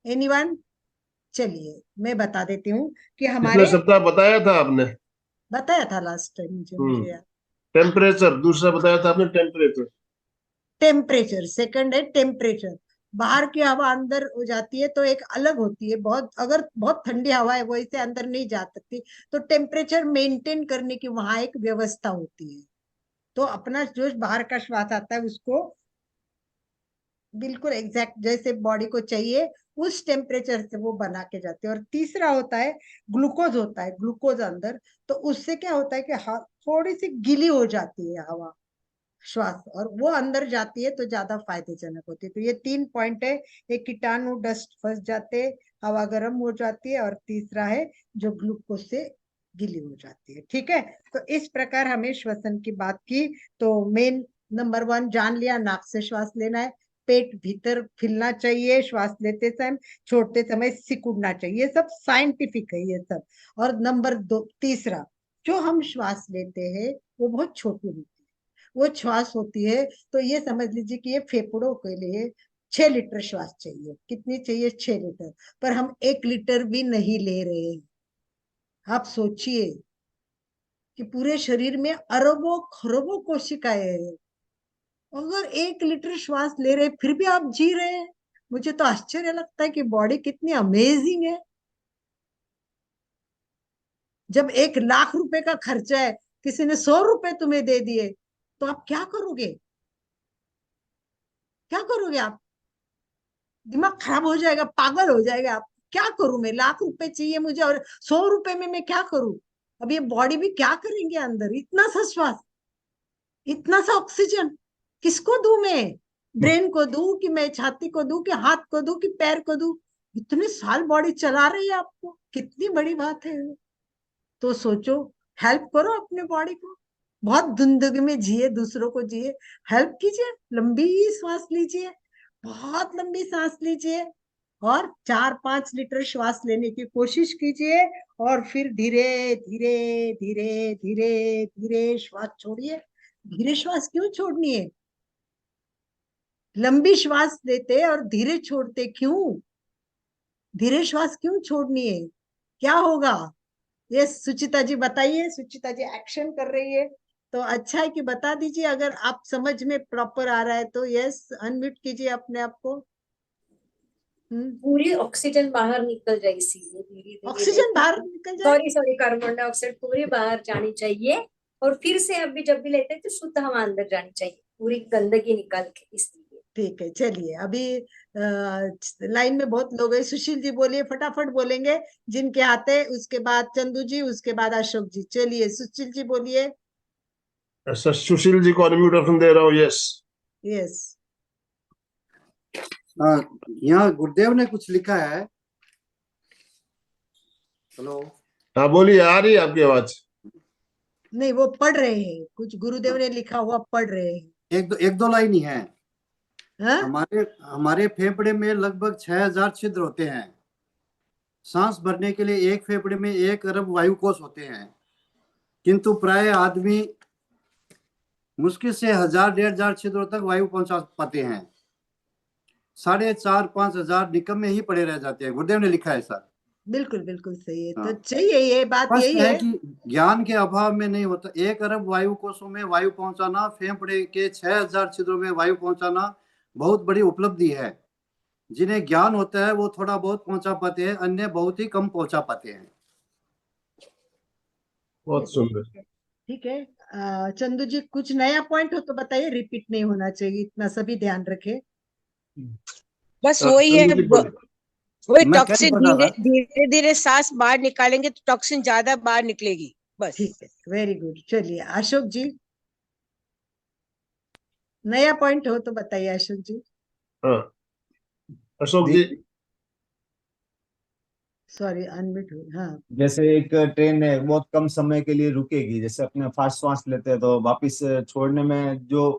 anyone? चलिए मैं बता देती हूँ कि पिछले हमारे, सप्ताह बताया था आपने। बताया था लास्ट टाइम मुझे याद। टेम्परेचर दूसरा बताया था आपने, टेम्परेचर। टेम्परेचर सेकंड है, टेम्परेचर। बाहर की हवा अंदर हो जाती है तो एक अलग होती है, बहुत अगर बहुत ठंडी हवा है वो इसे अंदर नहीं जा सकती, तो टेम्परेचर मेंटेन करने की वहां एक व्यवस्था होती है। तो अपना जो बाहर का श्वास आता है उसको बिल्कुल एग्जैक्ट जैसे बॉडी को चाहिए उस टेम्परेचर से वो बना के जाते हैं। और तीसरा होता है ग्लूकोज, होता है ग्लूकोज अंदर, तो उससे क्या होता है कि थोड़ी सी गीली हो जाती है हवा, श्वास, और वो अंदर जाती है तो ज्यादा फायदेजनक होती है। तो ये 3 पॉइंट है, एक कीटाणु डस्ट फंस जाते, हवा गर्म हो जाती है, और तीसरा है जो ग्लूकोज से गीली हो जाती है। ठीक है, तो इस प्रकार हमें श्वसन की बात की। तो मेन नंबर 1 जान लिया, नाक से श्वास लेना है, पेट भीतर फैलना चाहिए, श्वास लेते समय छोड़ते समय सिकुड़ना चाहिए, सब साइंटिफिक है ये सब। और नंबर 2 तीसरा, जो हम श्वास लेते हैं वो बहुत छोटी होती है, वो श्वास होती है, तो ये समझ लीजिए कि ये फेफड़ों के लिए 6 लीटर श्वास चाहिए। कितनी चाहिए? 6 लीटर। पर हम 1 लीटर भी नहीं ले रहे हैं। आप सोचिए कि पूरे शरीर में अरबों खरबों कोशिकाएं हैं, अगर 1 लीटर श्वास ले रहे फिर भी आप जी रहे हैं। मुझे तो आश्चर्य लगता है कि बॉडी कितनी अमेजिंग है। जब 1 लाख रुपए का खर्चा है, किसी ने 100 रुपए तुम्हें दे दिए, तो आप क्या करोगे? क्या करोगे आप? दिमाग खराब हो जाएगा, पागल हो जाएगा आप। क्या करूं मैं? 1 लाख रुपए चाहिए मुझे और 100 रुपए में मैं क्या करूं? अब ये बॉडी भी क्या करेंगे अंदर? इतना सा श्वास, इतना सा ऑक्सीजन किसको दूं मैं? ब्रेन को दूं कि मैं छाती को दूं कि हाथ को दूं कि पैर को दूं? इतने साल बॉडी चला रही है आपको, कितनी बड़ी बात है। तो सोचो, हेल्प करो अपने बॉडी को। बहुत जिंदगी में जिए, दूसरों को जिए, हेल्प कीजिए, लंबी सांस लीजिए, बहुत लंबी सांस लीजिए, और 4-5 लीटर श्वास लेने की कोशिश कीजिए, और फिर धीरे धीरे धीरे धीरे धीरे श्वास छोड़िए। धीरे श्वास क्यों छोड़नी है? लंबी श्वास लेते और धीरे छोड़ते क्यों? धीरे श्वास क्यों छोड़नी है? क्या होगा? ये सुचिता जी बताइए। सुचिता जी एक्शन कर रही है, तो अच्छा है कि बता दीजिए, अगर आप समझ में प्रॉपर आ रहा है तो। यस, अनम्यूट कीजिए अपने आप को। पूरी ऑक्सीजन बाहर निकल जाए, इसीलिए धीरे धीरे ऑक्सीजन बाहर निकल जाए। सॉरी कार्बन डाइऑक्साइड पूरी बाहर जानी चाहिए, और फिर से अभी जब भी लेते हैं तो शुद्ध हवा अंदर जानी चाहिए, पूरी गंदगी निकाल के, इसलिए। ठीक है, चलिए अभी लाइन में बहुत लोग हैं। सुशील जी बोलिए, फटाफट बोलेंगे जिनके आते, उसके बाद चंदू जी, उसके बाद अशोक जी। चलिए सुशील जी बोलिए। सर सुशील जी को अनम्यूट ऑप्शन दे रहा हूँ। Yes yes. यहाँ गुरुदेव ने कुछ लिखा है। हेलो, हाँ बोलिए, आ रही है आपकी आवाज। नहीं, वो पढ़ रहे हैं, कुछ गुरुदेव ने लिखा हुआ पढ़ रहे हैं। एक दो लाइन ही है। हाँ? हमारे फेफड़े में लगभग 6000 छिद्र होते हैं। सांस भरने के लिए एक फेफड़े में 1 अरब वायु कोष होते हैं, किंतु प्राय आदमी मुश्किल से 1000-1500 छिद्रों तक वायु पहुंचा पाते हैं। 4500-5000 हजार निकम्मे ही पड़े रह जाते हैं। गुरुदेव ने लिखा है सर। बिल्कुल बिल्कुल सही है। हाँ। तो चाहिए, ये बात स्पष्ट यही है है कि ज्ञान के अभाव में नहीं होता। 1 अरब वायु कोषों में वायु पहुंचाना, फेफड़े के 6000 छिद्रों में वायु पहुंचाना बहुत बड़ी उपलब्धि है। जिन्हें ज्ञान होता है वो थोड़ा बहुत पहुंचा पाते हैं, अन्य बहुत ही कम पहुंचा पाते हैं। बहुत सुंदर। ठीक है। चंदू जी, कुछ नया पॉइंट हो तो बताइए, रिपीट नहीं होना चाहिए, इतना सभी ध्यान रखें। बस वही है, चंदू जी बोलिए। वही मैं क्या टॉक्सिन बता धीरे रहा। धीरे धीरे सांस बाहर निकालेंगे तो टॉक्सिन ज्यादा बाहर निकलेगी, बस। ठीक है, वेरी गुड। चलिए अशोक जी, नया पॉइंट हो तो बताइए अशोक जी। हाँ अशोक जी। सॉरी, अनम्यूट हुई। हाँ। जैसे एक ट्रेन है बहुत कम समय के लिए रुकेगी, जैसे अपने फास्ट श्वास लेते हैं तो वापस छोड़ने में जो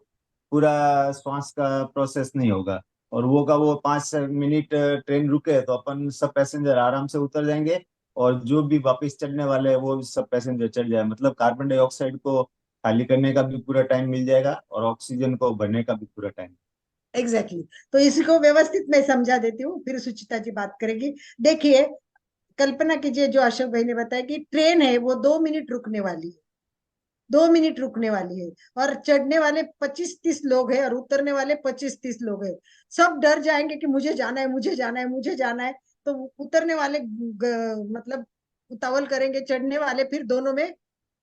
पूरा श्वास का प्रोसेस नहीं होगा, और वो का वो 5 मिनट ट्रेन रुके तो अपन सब पैसेंजर आराम से उतर जाएंगे, और जो भी वापस चढ़ने वाले हैं वो सब पैसेंजर चढ़ जाए। मतलब कार्बन डाइऑक्साइड को खाली करने का भी पूरा टाइम मिल जाएगा और ऑक्सीजन को भरने का भी पूरा टाइम। एग्जैक्टली तो इसी को व्यवस्थित मैं समझा देती हूँ, फिर सुचिता जी बात करेगी। देखिए, कल्पना कीजिए जो अशोक भाई ने बताया कि ट्रेन है वो 2 मिनट रुकने वाली है, 2 मिनट रुकने वाली है, और चढ़ने वाले 25-30 लोग हैं और उतरने वाले 25-30 लोग हैं। सब डर जाएंगे कि मुझे जाना है, मुझे जाना है, मुझे जाना है। तो उतरने वाले मतलब उतावल करेंगे, चढ़ने वाले फिर दोनों में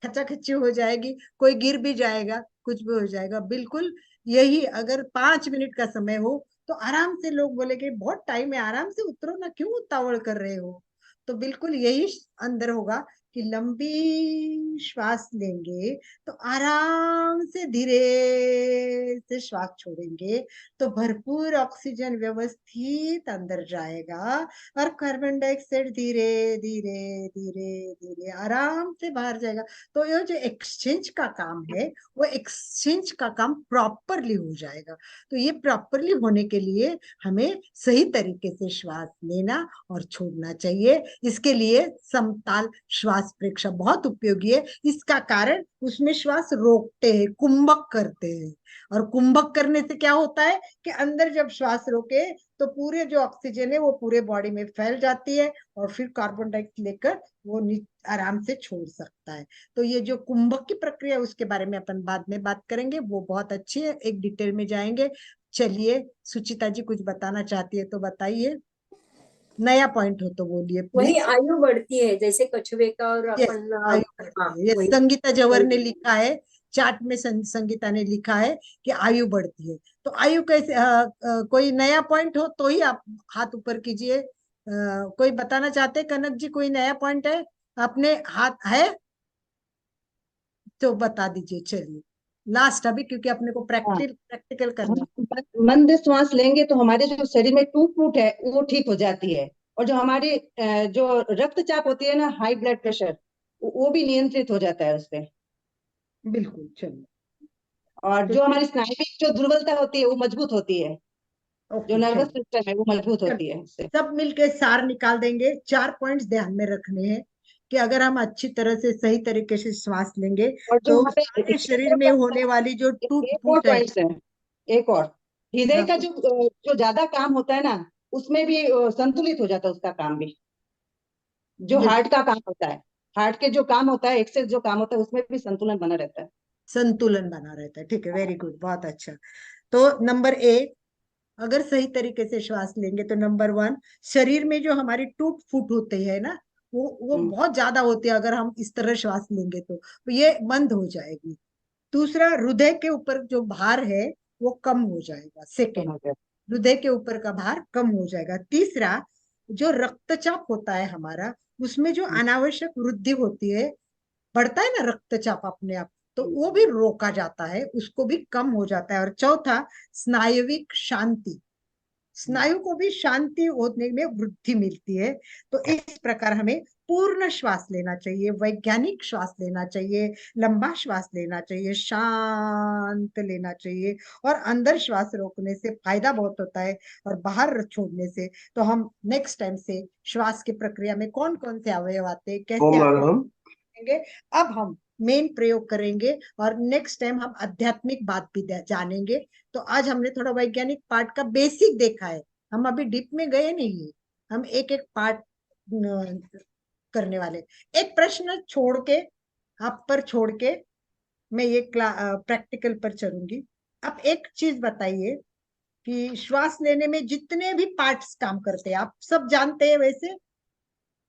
खचाखची हो जाएगी, कोई गिर भी जाएगा, कुछ भी हो जाएगा। बिल्कुल यही, अगर 5 मिनट का समय हो तो आराम से लोग बोले कि बहुत टाइम है, आराम से उतरो ना, क्यों उतावल कर रहे हो। तो बिल्कुल यही अंदर होगा कि लंबी श्वास लेंगे तो आराम से धीरे से श्वास छोड़ेंगे तो भरपूर ऑक्सीजन व्यवस्थित अंदर जाएगा और कार्बन डाइऑक्साइड धीरे धीरे धीरे धीरे आराम से बाहर जाएगा। तो ये जो एक्सचेंज का काम है वो एक्सचेंज का काम प्रॉपरली हो जाएगा। तो ये प्रॉपरली होने के लिए हमें सही तरीके से श्वास लेना और छोड़ना चाहिए। इसके लिए समताल श्वास प्रेक्षा बहुत उपयोगी है। इसका कारण उसमें श्वास रोकते हैं, कुंभक करते हैं, और कुंभक करने से क्या होता है कि अंदर जब श्वास रोके तो पूरे जो ऑक्सीजन है वो पूरे बॉडी में फैल जाती है और फिर कार्बन डाइऑक्साइड लेकर वो आराम से छोड़ सकता है। तो ये जो कुंभक की प्रक्रिया है उसके बारे में अपन बाद में बात करेंगे, वो बहुत अच्छी है, एक डिटेल में जाएंगे। चलिए सुचिता जी कुछ बताना चाहती है तो बताइए, नया पॉइंट हो तो बोलिए वही प्लीज। आयु बढ़ती है जैसे कछुए का और यस, अपन आयु हाँ, बढ़ती है। यस, वही संगीता जवर ने लिखा है, चार्ट में संगीता ने लिखा है कि आयु बढ़ती है। तो आयु कैसे कोई नया पॉइंट हो तो ही आप हाथ ऊपर कीजिए। कोई बताना चाहते हैं? कनक जी कोई नया पॉइंट है? अपने हाथ है तो बता दीजिए। चलिए लास्ट अभी, क्योंकि अपने को हाँ, प्रैक्टिकल करना है। हम मंद श्वास लेंगे तो हमारे जो शरीर में टूट फूट है वो ठीक हो जाती है, और जो हमारी जो रक्तचाप होती है ना, हाई ब्लड प्रेशर, वो भी नियंत्रित हो जाता है उससे। बिल्कुल, चलिए और तो जो हमारी स्नायुविक जो दुर्बलता होती है वो मजबूत होती है, जो ओके नर्वस चलिए, सिस्टम है वो मजबूत होती है उससे। सब मिलके सार निकाल देंगे। 4 पॉइंट्स ध्यान में रखने हैं कि अगर हम अच्छी तरह से सही तरिके से श्वास लेंगे और जो तो हमारे सारे एक शरीर और में point होने वाली जो है, टूट एक और फूट है। पॉइंट है, एक और हृदय हाँ, का जो ज्यादा काम होता है ना, उसमें भी संतुलित हो जाता है उसका काम भी। जो बिल्कुल हार्ट का काम होता है, हार्ट के जो काम होता है, एक्सेस जो काम होता है, उसमें भी संतुलन बना रहता है। संतुलन बना रहता है। ठीक है, वेरी गुड, बहुत अच्छा। तो नंबर 1, अगर सही तरीके से श्वास लेंगे तो नंबर 1, शरीर में जो हमारी टूट फूट होती है ना, वो हम्म, बहुत ज्यादा होती है। अगर हम इस तरह श्वास लेंगे तो ये बंद हो जाएगी। दूसरा, हृदय के ऊपर जो भार है वो कम हो जाएगा। सेकेंड, समझ गया। हृदय के ऊपर का भार कम हो जाएगा। तीसरा, जो रक्तचाप होता है हमारा, उसमें जो हम्म, अनावश्यक वृद्धि होती है, बढ़ता है ना रक्तचाप अपने आप, तो हम्म, वो भी रोका जाता है, उसको भी कम हो जाता है। और चौथा, स्नायुविक शांति, हम्म। स्नायु को भी शांति होने में वृद्धि मिलती है। तो इस प्रकार हमें पूर्ण श्वास लेना चाहिए, वैज्ञानिक श्वास लेना चाहिए, लंबा श्वास लेना चाहिए, शांत लेना चाहिए। और अंदर श्वास रोकने से फायदा बहुत होता है और बाहर छोड़ने से। तो हम नेक्स्ट टाइम से श्वास की प्रक्रिया में कौन कौन से अवयव आते हैं, कैसे ओम आते हैं, मैडम, करेंगे। अब हम मेन प्रयोग करेंगे और नेक्स्ट टाइम हम आध्यात्मिक बात भी जानेंगे। तो आज हमने थोड़ा वैज्ञानिक पार्ट का बेसिक देखा है, हम अभी डीप में गए नहीं है। हम एक एक पार्ट करने वाले। एक प्रश्न छोड़ के, आप पर छोड़ के मैं ये प्रैक्टिकल पर चलूंगी। आप एक चीज बताइए कि श्वास लेने में जितने भी पार्ट्स काम करते हैं आप सब जानते हैं वैसे।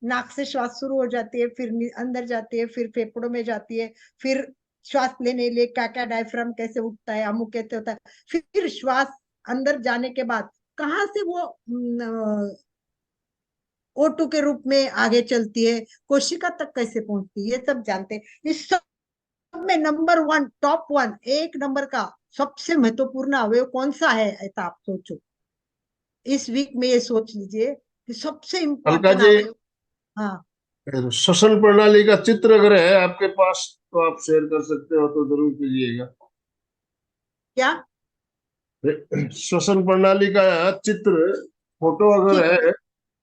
नाक से श्वास शुरू हो जाती है, फिर अंदर जाती है, फिर फेफड़ों में जाती है, फिर श्वास लेने लिए क्या क्या डायफ्राम कैसे उठता है, अमुक कैसे होता है, फिर श्वास अंदर जाने के बाद कहाँ से वो O2 के रूप में आगे चलती है, कोशिका तक कैसे पहुंचती है, ये सब जानते हैं। इस सब में नंबर 1, टॉप 1, एक नंबर का सबसे महत्वपूर्ण अवयव कौन सा है, ऐसा आप सोचो। इस वीक में ये सोच लीजिए कि सबसे अलका इंपॉर्टेंट जी, अवयव। हाँ, श्वसन प्रणाली का चित्र अगर है आपके पास तो आप शेयर कर सकते हो तो जरूर कीजिएगा। क्या? श्वसन प्रणाली का चित्र, फोटो अगर ठीक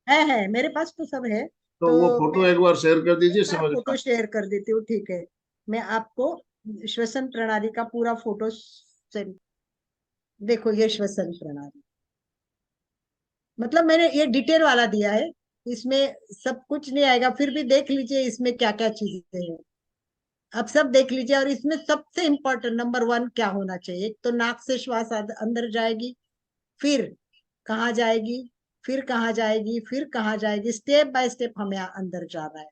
है है, मेरे पास तो सब है। तो तो वो फोटो मैं एक बार शेयर कर दीजिए, एक बार समझ में फोटो शेयर कर देती हूँ, ठीक है। मैं आपको श्वसन प्रणाली का पूरा फोटो सेंड, देखो ये श्वसन प्रणाली, मतलब मैंने ये डिटेल वाला दिया है, इसमें सब कुछ नहीं आएगा, फिर भी देख लीजिए इसमें क्या क्या चीजें हैं। आप सब देख लीजिए। और इसमें सबसे इंपॉर्टेंट नंबर 1 क्या होना चाहिए, एक तो नाक से श्वास अंदर जाएगी, फिर कहाँ जाएगी, फिर कहाँ जाएगी, फिर कहाँ जाएगी, स्टेप बाय स्टेप हमें अंदर जाना है।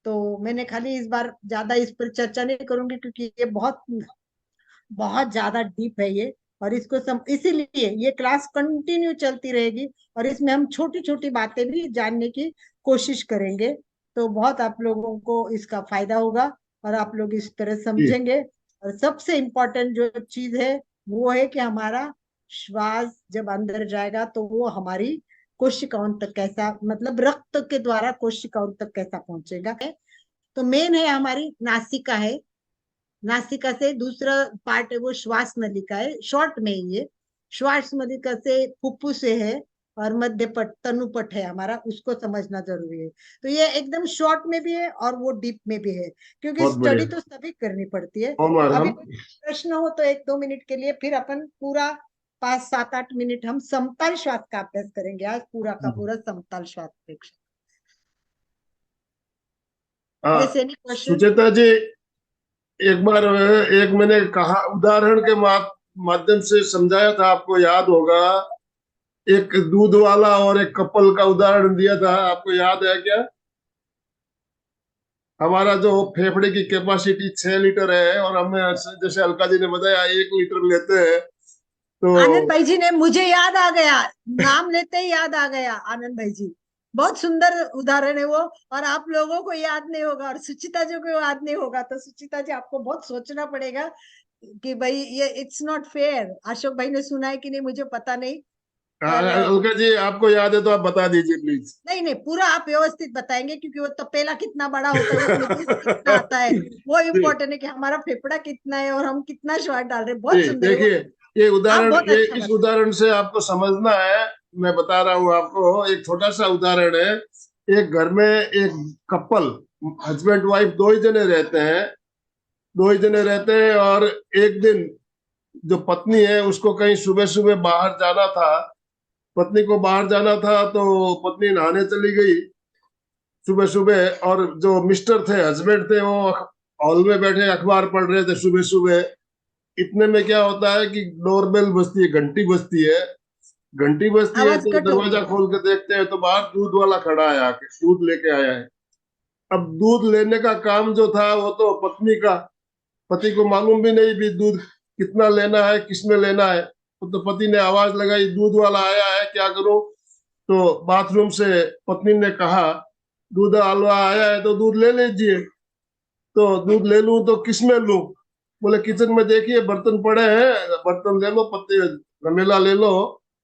तो मैंने खाली इस बार ज्यादा इस पर चर्चा नहीं करूंगी क्योंकि ये बहुत बहुत ज्यादा डीप है ये। और इसको इसीलिए ये क्लास कंटिन्यू चलती रहेगी और इसमें हम छोटी छोटी बातें भी जानने की कोशिश करेंगे। तो बहुत आप लोगों को इसका फायदा होगा और आप लोग इस तरह समझेंगे। और सबसे इम्पोर्टेंट जो चीज है वो है कि हमारा श्वास जब अंदर जाएगा तो वो हमारी कोशिकाओं तक कैसा, मतलब रक्त के द्वारा कोशिकाओं तक कैसा पहुंचेगा। तो मेन है हमारी नासिका है, नासिका से दूसरा पार्ट है वो श्वास नलिका है, शॉर्ट में ही है। श्वास नलिका से फुफ्फुस है और मध्य पट तनुपट है हमारा, उसको समझना जरूरी है। तो ये एकदम शॉर्ट में भी है और वो डीप में भी है, क्योंकि बहुत स्टडी बढ़िया। तो सभी करनी पड़ती है। उमर, अभी हम कोई प्रश्न हो तो 1-2 मिनट के लिए, फिर अपन पूरा 5-7-8 मिनट हम समताल श्वास का अभ्यास करेंगे आज, पूरा का पूरा समताल श्वास प्रेक्षण। हाँ, यस, एनी क्वेश्चन? सुचेता जी, एक बार एक मैंने कहा उदाहरण के माध्यम से समझाया था, आपको याद होगा। एक दूध वाला और एक कपल का उदाहरण दिया था, आपको याद है क्या? हमारा जो फेफड़े की कैपेसिटी 6 लीटर है और हमें जैसे अलका जी ने बताया 1 लीटर लेते हैं, तो आनंद भाई जी ने, मुझे याद आ गया, नाम लेते ही याद आ गया आनंद भाई जी। बहुत सुंदर उदाहरण है वो, और आप लोगों को याद नहीं होगा और सुचिता जी को याद नहीं होगा, तो सुचिता जी आपको बहुत सोचना पड़ेगा कि भाई ये इट्स नॉट फेयर। अशोक भाई ने सुना है कि नहीं मुझे पता नहीं, पर अलका जी आपको याद है तो आप बता दीजिए प्लीज। नहीं नहीं, पूरा आप व्यवस्थित बताएंगे, क्योंकि वो तपेला कितना बड़ा होता है, उसमें दूध कितना आता है, वो जी इम्पोर्टेंट है कि हमारा फेफड़ा कितना है और हम कितना श्वास डाल रहे हैं। जी, बहुत सुंदर है वो। देखिए ये आप उदाहरण, बहुत ये अच्छा इस बताए। उदाहरण से आपको समझना है। मैं बता रहा हूँ आपको, एक छोटा सा उदाहरण है। एक घर में एक कपल, हस्बैंड वाइफ, 2 ही जने रहते हैं, 2 ही जने रहते हैं। और एक दिन जो पत्नी है उसको कहीं सुबह सुबह बाहर जाना था, पत्नी को बाहर जाना था, तो पत्नी नहाने चली गई सुबह सुबह। और जो मिस्टर थे, हस्बैंड थे, वो हॉल में बैठे अखबार पढ़ रहे थे सुबह सुबह। इतने में क्या होता है कि डोरबेल बजती है, घंटी बजती है। घंटी बजती है आवाज तो कट हो गई। दरवाजा खोल के देखते हैं तो बाहर दूध वाला खड़ा है, आके दूध लेके आया है। अब दूध लेने का काम जो था वो तो पत्नी का, पति को मालूम भी नहीं भी दूध कितना लेना है, किसमें लेना है। तो पति ने आवाज लगाई, दूध वाला आया है, क्या करूं? तो बाथरूम से पत्नी ने कहा, दूध वाला आया है तो दूध ले लीजिए। तो दूध ले लूं तो किसमें लूं? बोले किचन में देखिए बर्तन पड़े हैं, बर्तन ले लो, पत्ते गमेला ले लो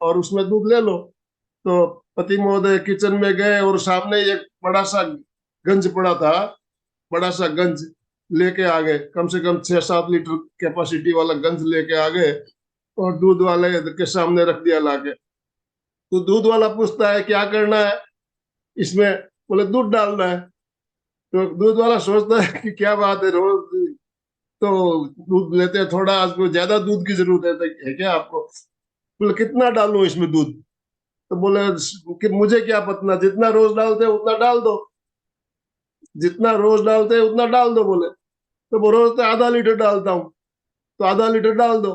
और उसमें दूध ले लो। तो पति महोदय किचन में गए और सामने एक बड़ा सा गंज पड़ा था, बड़ा सा गंज लेके आ गए। कम से कम 6-7 लीटर कैपेसिटी वाला गंज लेके आ गए और दूध वाले के सामने रख दिया लाके। तो दूध वाला पूछता है क्या करना है इसमें? बोले दूध डालना है। तो दूध वाला सोचता है कि क्या बात है, रोज तो दूध लेते हैं, थोड़ा आज को ज्यादा दूध की जरूरत है क्या आपको? बोले कितना डालूं इसमें दूध? तो बोले कि मुझे क्या पता, जितना रोज डालते हैं उतना डाल दो, जितना रोज डालते हैं उतना डाल दो। बोले तो वो रोज तो आधा लीटर डालता हूँ, तो आधा लीटर डाल दो।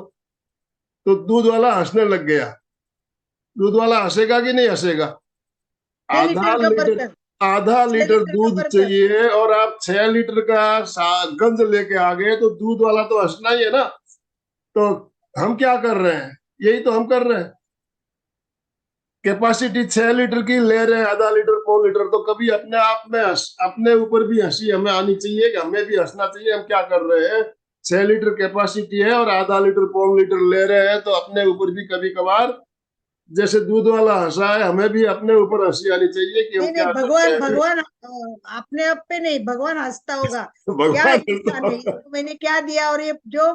तो दूध वाला हंसने लग गया। दूध वाला हंसेगा कि नहीं हंसेगा? 6 आधा लीटर का लीटर, बर्तन, आधा 6 लीटर लीटर का दूध बर्तन। चाहिए और आप 6 लीटर का गंज लेके आ गए, तो दूध वाला तो हंसना ही है ना। तो हम क्या कर रहे हैं? यही तो हम कर रहे हैं। कैपेसिटी 6 लीटर की ले रहे हैं, आधा लीटर, 1.5 लीटर। तो कभी अपने आप में अपने ऊपर भी हंसी हमें आनी चाहिए कि हमें भी हंसना चाहिए, हम क्या कर रहे हैं। 6 लीटर कैपेसिटी है और आधा लीटर, 1.5 लीटर ले रहे हैं, तो अपने ऊपर भी कभी कभार जैसे दूध वाला हंसा है, हमें भी अपने ऊपर हंसी आनी चाहिए कि हम नहीं नहीं, क्या कर भगवान रहे हैं। भगवान अपने आप पे नहीं, भगवान हंसता होगा। क्या भगवान इंसान है, इसको मैंने क्या दिया, और ये जो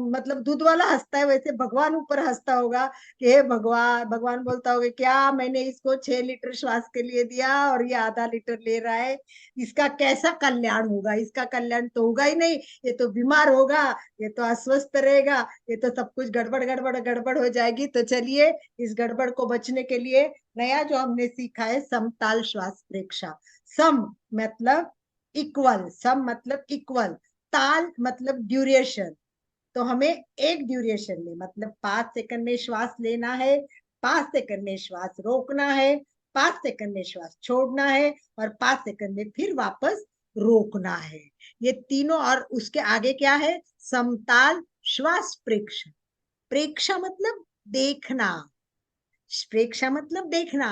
मतलब दूध वाला हंसता है, वैसे भगवान ऊपर हंसता होगा कि हे भगवान, भगवान बोलता होगा क्या मैंने इसको 6 लीटर श्वास के लिए दिया और ये आधा लीटर ले रहा है, इसका कैसा कल्याण होगा? इसका कल्याण तो होगा ही नहीं, ये तो बीमार होगा, ये तो अस्वस्थ रहेगा, ये तो सब कुछ गड़बड़ गड़बड़ गड़बड़ हो जाएगी। तो चलिए, इस गड़बड़ को बचने के लिए नया जो हमने सीखा है समताल श्वास प्रेक्षा। सम मतलब इक्वल, सम मतलब इक्वल, ताल मतलब ड्यूरेशन। तो हमें एक ड्यूरेशन में, मतलब 5 सेकंड में श्वास लेना है, 5 सेकंड में श्वास रोकना है, 5 सेकंड में श्वास छोड़ना है और 5 सेकंड में फिर वापस रोकना है। ये तीनों, और उसके आगे क्या है? समताल श्वास प्रेक्षा। प्रेक्षा मतलब देखना, प्रेक्षा मतलब देखना।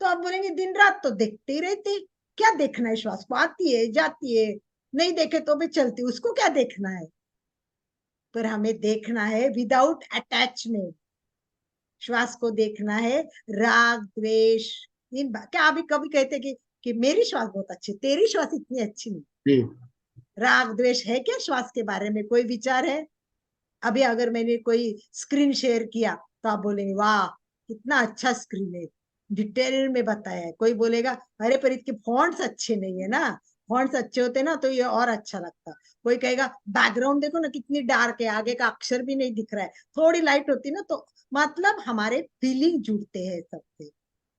तो आप बोलेंगे दिन रात तो देखते ही रहते, क्या देखना है श्वास को? आती है जाती है, नहीं देखे तो भी चलती, उसको क्या देखना है? पर हमें देखना है विदाउट अटैचमेंट। श्वास को देखना है राग द्वेष क्या अभी कभी कहते कि मेरी श्वास बहुत अच्छी, तेरी श्वास इतनी अच्छी नहीं। जी राग द्वेष है क्या श्वास के बारे में? कोई विचार है? अभी अगर मैंने कोई स्क्रीन शेयर किया तो आप बोलेंगे वाह कितना अच्छा स्क्रीन है, डिटेल में बताया है। कोई बोलेगा अरे पर इसके फॉन्ट्स अच्छे नहीं है ना, फॉन्ट्स अच्छे होते ना तो ये और अच्छा लगता। कोई कहेगा बैकग्राउंड देखो ना कितनी डार्क है, आगे का अक्षर भी नहीं दिख रहा है, थोड़ी लाइट होती ना तो। मतलब हमारे फीलिंग जुड़ते हैं सबसे।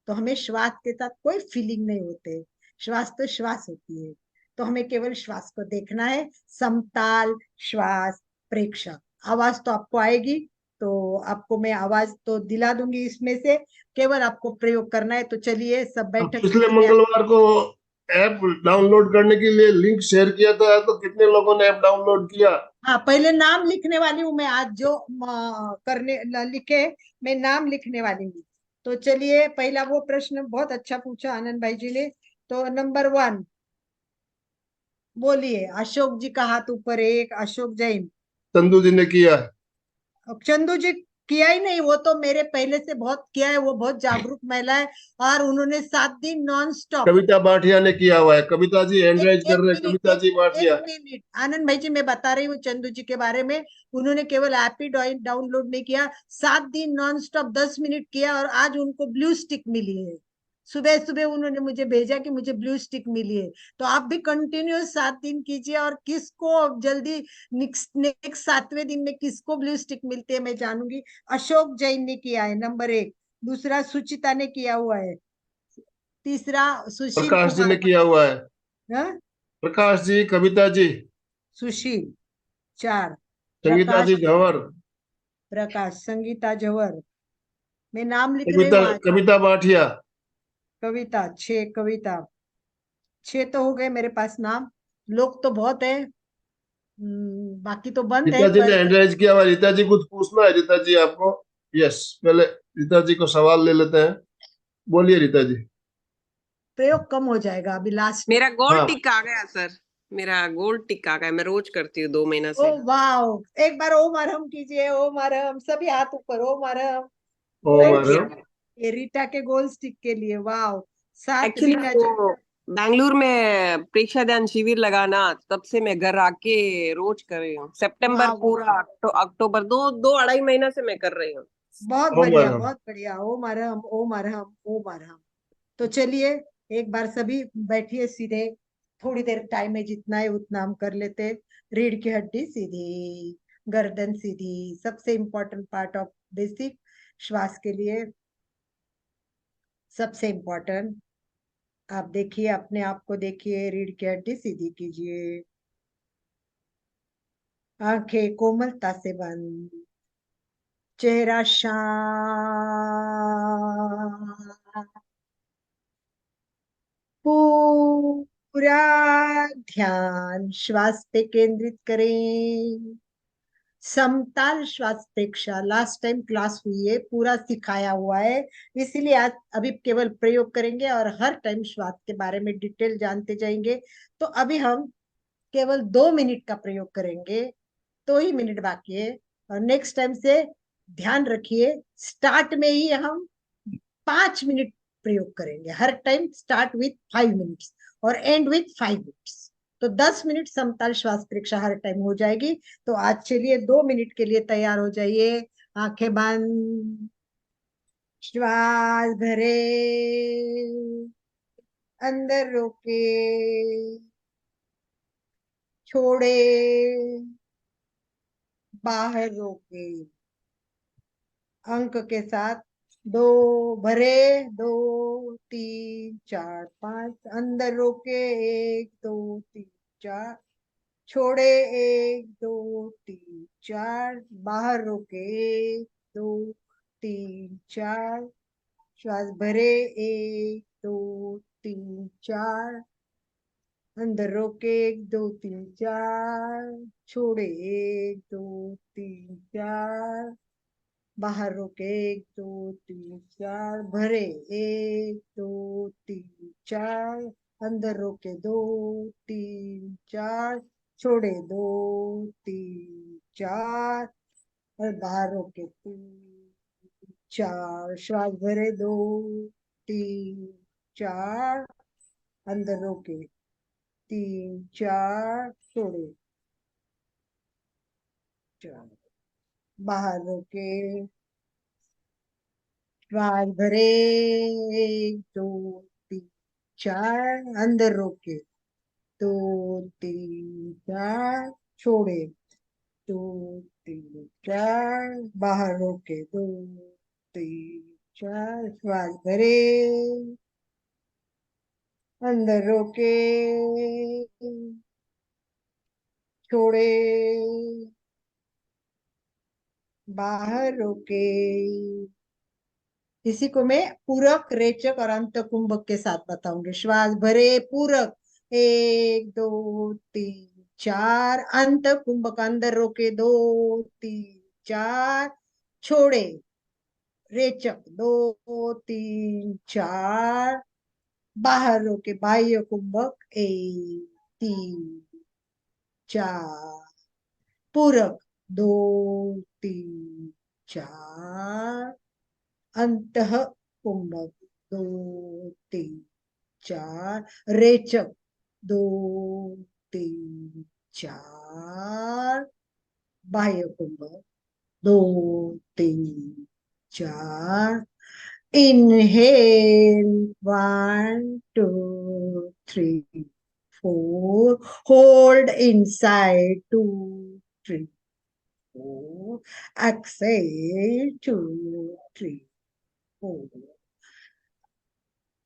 तो हमें श्वास के साथ कोई फीलिंग नहीं होते, श्वास तो श्वास होती है। तो हमें केवल श्वास को देखना है, समताल श्वास प्रेक्षक। आवाज तो आपको आएगी, तो आपको मैं आवाज तो दिला दूंगी इसमें से, केवल आपको प्रयोग करना है। तो चलिए सब बैठक पिछले स्थिति में। मंगलवार को ऐप डाउनलोड करने के लिए लिंक शेयर किया था, तो कितने लोगों ने ऐप डाउनलोड किया? हाँ पहले नाम लिखने वाली हूँ मैं, आज जो करने लिखे मैं नाम लिखने वाली हूँ। तो चलिए पहला वो प्रश्न बहुत अच्छा पूछा आनंद भाई जी ने। तो नंबर 1 बोलिए। अशोक जी का हाथ ऊपर है, एक अशोक जैन। चंदू जी ने किया। अब चंदू जी किया ही नहीं, वो तो मेरे पहले से बहुत किया है, वो बहुत जागरूक महिला है और उन्होंने 7 दिन नॉन स्टॉप। कविता भाटिया ने किया हुआ है। कविता जी हैंड एक राइज कर एक रहे हैं, मिनट कविता जी एक भाटिया। मिनट आनंद भाई जी मैं बता रही हूँ चंदू जी के बारे में। उन्होंने केवल ऐप ही डाउनलोड नहीं किया, 7 दिन नॉन स्टॉप 10 मिनट किया और आज उनको ब्लू स्टिक मिली है। सुबह सुबह उन्होंने मुझे भेजा कि मुझे ब्लू स्टिक मिली है। तो आप भी कंटिन्यूस 7 दिन कीजिए और किसको जल्दी नेक्स्ट 7वें दिन में किसको ब्लू स्टिक मिलती है मैं जानूंगी। अशोक जैन ने किया है नंबर 1। दूसरा सुचिता ने किया हुआ है। तीसरा सुशील प्रकाश जी ने कुमार। किया हुआ है। हाँ? प्रकाश जी, कविता जी, सुशील 4। संगीता प्रकाश जी झंवर, प्रकाश संगीता जवर। मैं नाम लिख रही कविता हूँ आज। कविता भाटिया। कविता 6। कविता 6 तो हो गए मेरे पास नाम। लोग तो बहुत है, बाकी तो बंद है रीता जी ने पर। हैंड राइज किया हुआ है। रीता जी कुछ पूछना है? रीता जी आपको? यस, पहले रीता जी को सवाल ले लेते हैं। बोलिए रीता जी। प्रयोग कम हो जाएगा अभी लास्ट। मेरा गोल्ड हाँ, टिक आ गया सर, मेरा गोल्ड टिक आ गया, मैं रोज करती हूँ 2 महीना ओ से। वाह, एक बार ओम अरहम कीजिए। ओम अरहम, सभी हाथ ऊपर। ओम अरहम। ओम गोल्ड अरहम। स्टिक ये रीटा के गोल्ड स्टिक के लिए। वाह। 7 एक्चुअली रीना वो बैंगलोर में प्रेक्षा ध्यान शिविर लगाना, तब से मैं घर आके रोज कर रही हूँ। सितंबर वाह पूरा अक्टूबर, 2-2 अढ़ाई महीना से मैं कर रही हूँ। बहुत ओम बढ़िया अरहम। बहुत बढ़िया। ओम अरहम ओम अरहम ओम अरहम। तो चलिए एक बार सभी बैठिए सीधे, थोड़ी देर टाइम है जितना है उतना हम कर लेते हैं। रीढ़ की हड्डी सीधी, गर्दन सीधी, सबसे इंपॉर्टेंट पार्ट ऑफ बेसिक श्वास के लिए सबसे इंपॉर्टेंट। आप देखिए अपने आप को देखिए, रीढ़ की हड्डी सीधी कीजिए, आंखें कोमलता से बंद, चेहरा शांत, पूरा ध्यान श्वास पे केंद्रित करें। समताल श्वास प्रेक्षा लास्ट टाइम क्लास हुई है, पूरा सिखाया हुआ है, इसीलिए आज अभी केवल प्रयोग करेंगे और हर टाइम श्वास के बारे में डिटेल जानते जाएंगे। तो अभी हम केवल 2 मिनट का प्रयोग करेंगे, 2 ही मिनट बाकी है। और नेक्स्ट टाइम से ध्यान रखिए, स्टार्ट में ही हम 5 मिनट प्रयोग करेंगे। हर टाइम स्टार्ट विथ 5 मिनट्स और एंड विथ 5 मिनट्स। तो 10 मिनट समताल श्वास परीक्षा हर टाइम हो जाएगी। तो आज चलिए 2 मिनट के लिए तैयार हो जाइए। आंखें बंद, श्वास भरे, अंदर रोके, छोड़े, बाहर रोके। अंक के साथ 2 भरे, 2 3 4 5, अंदर रोके 1 2 3 4, छोड़े 1 2 3 4, बाहर रोके 1 2 3 4, श्वास भरे 1 2 3 4, अंदर रोके 1 2 3 4, छोड़े 1 2 3 4, बाहर रोके 1 2 3 4, भरे 1 2 3 4, अंदर रोके 2 3 4, छोड़े 2 3 4, और बाहर रोके 3 4, श्वास भरे 2 3 4, अंदर रोके 3 4, छोड़े 4, बाहर रोके, श्वास भरे 1 2 3 4, अंदर रोके 2 3 4, छोड़े 2 3 4, बाहर रोके 2 3 4, श्वास भरे, अंदर रोके, छोड़े, बाहर रोके। इसी को मैं पूरक, रेचक और अंत कुंभक के साथ बताऊंगी। श्वास भरे पूरक 1 2 3 4, अंत कुंभक, अंदर रोके 2 3 4, छोड़े रेचक 2 3 4, बाहर रोके बाह्य कुंभक 1 3 4, पूरक 2 3 4, अंतः कुंभक 2 3 4, रेचक 2 3 4, बाह्य कुंभक 2 3 4, inhale 1 2 3 4, hold inside 2 3 4, exhale 2 3 4,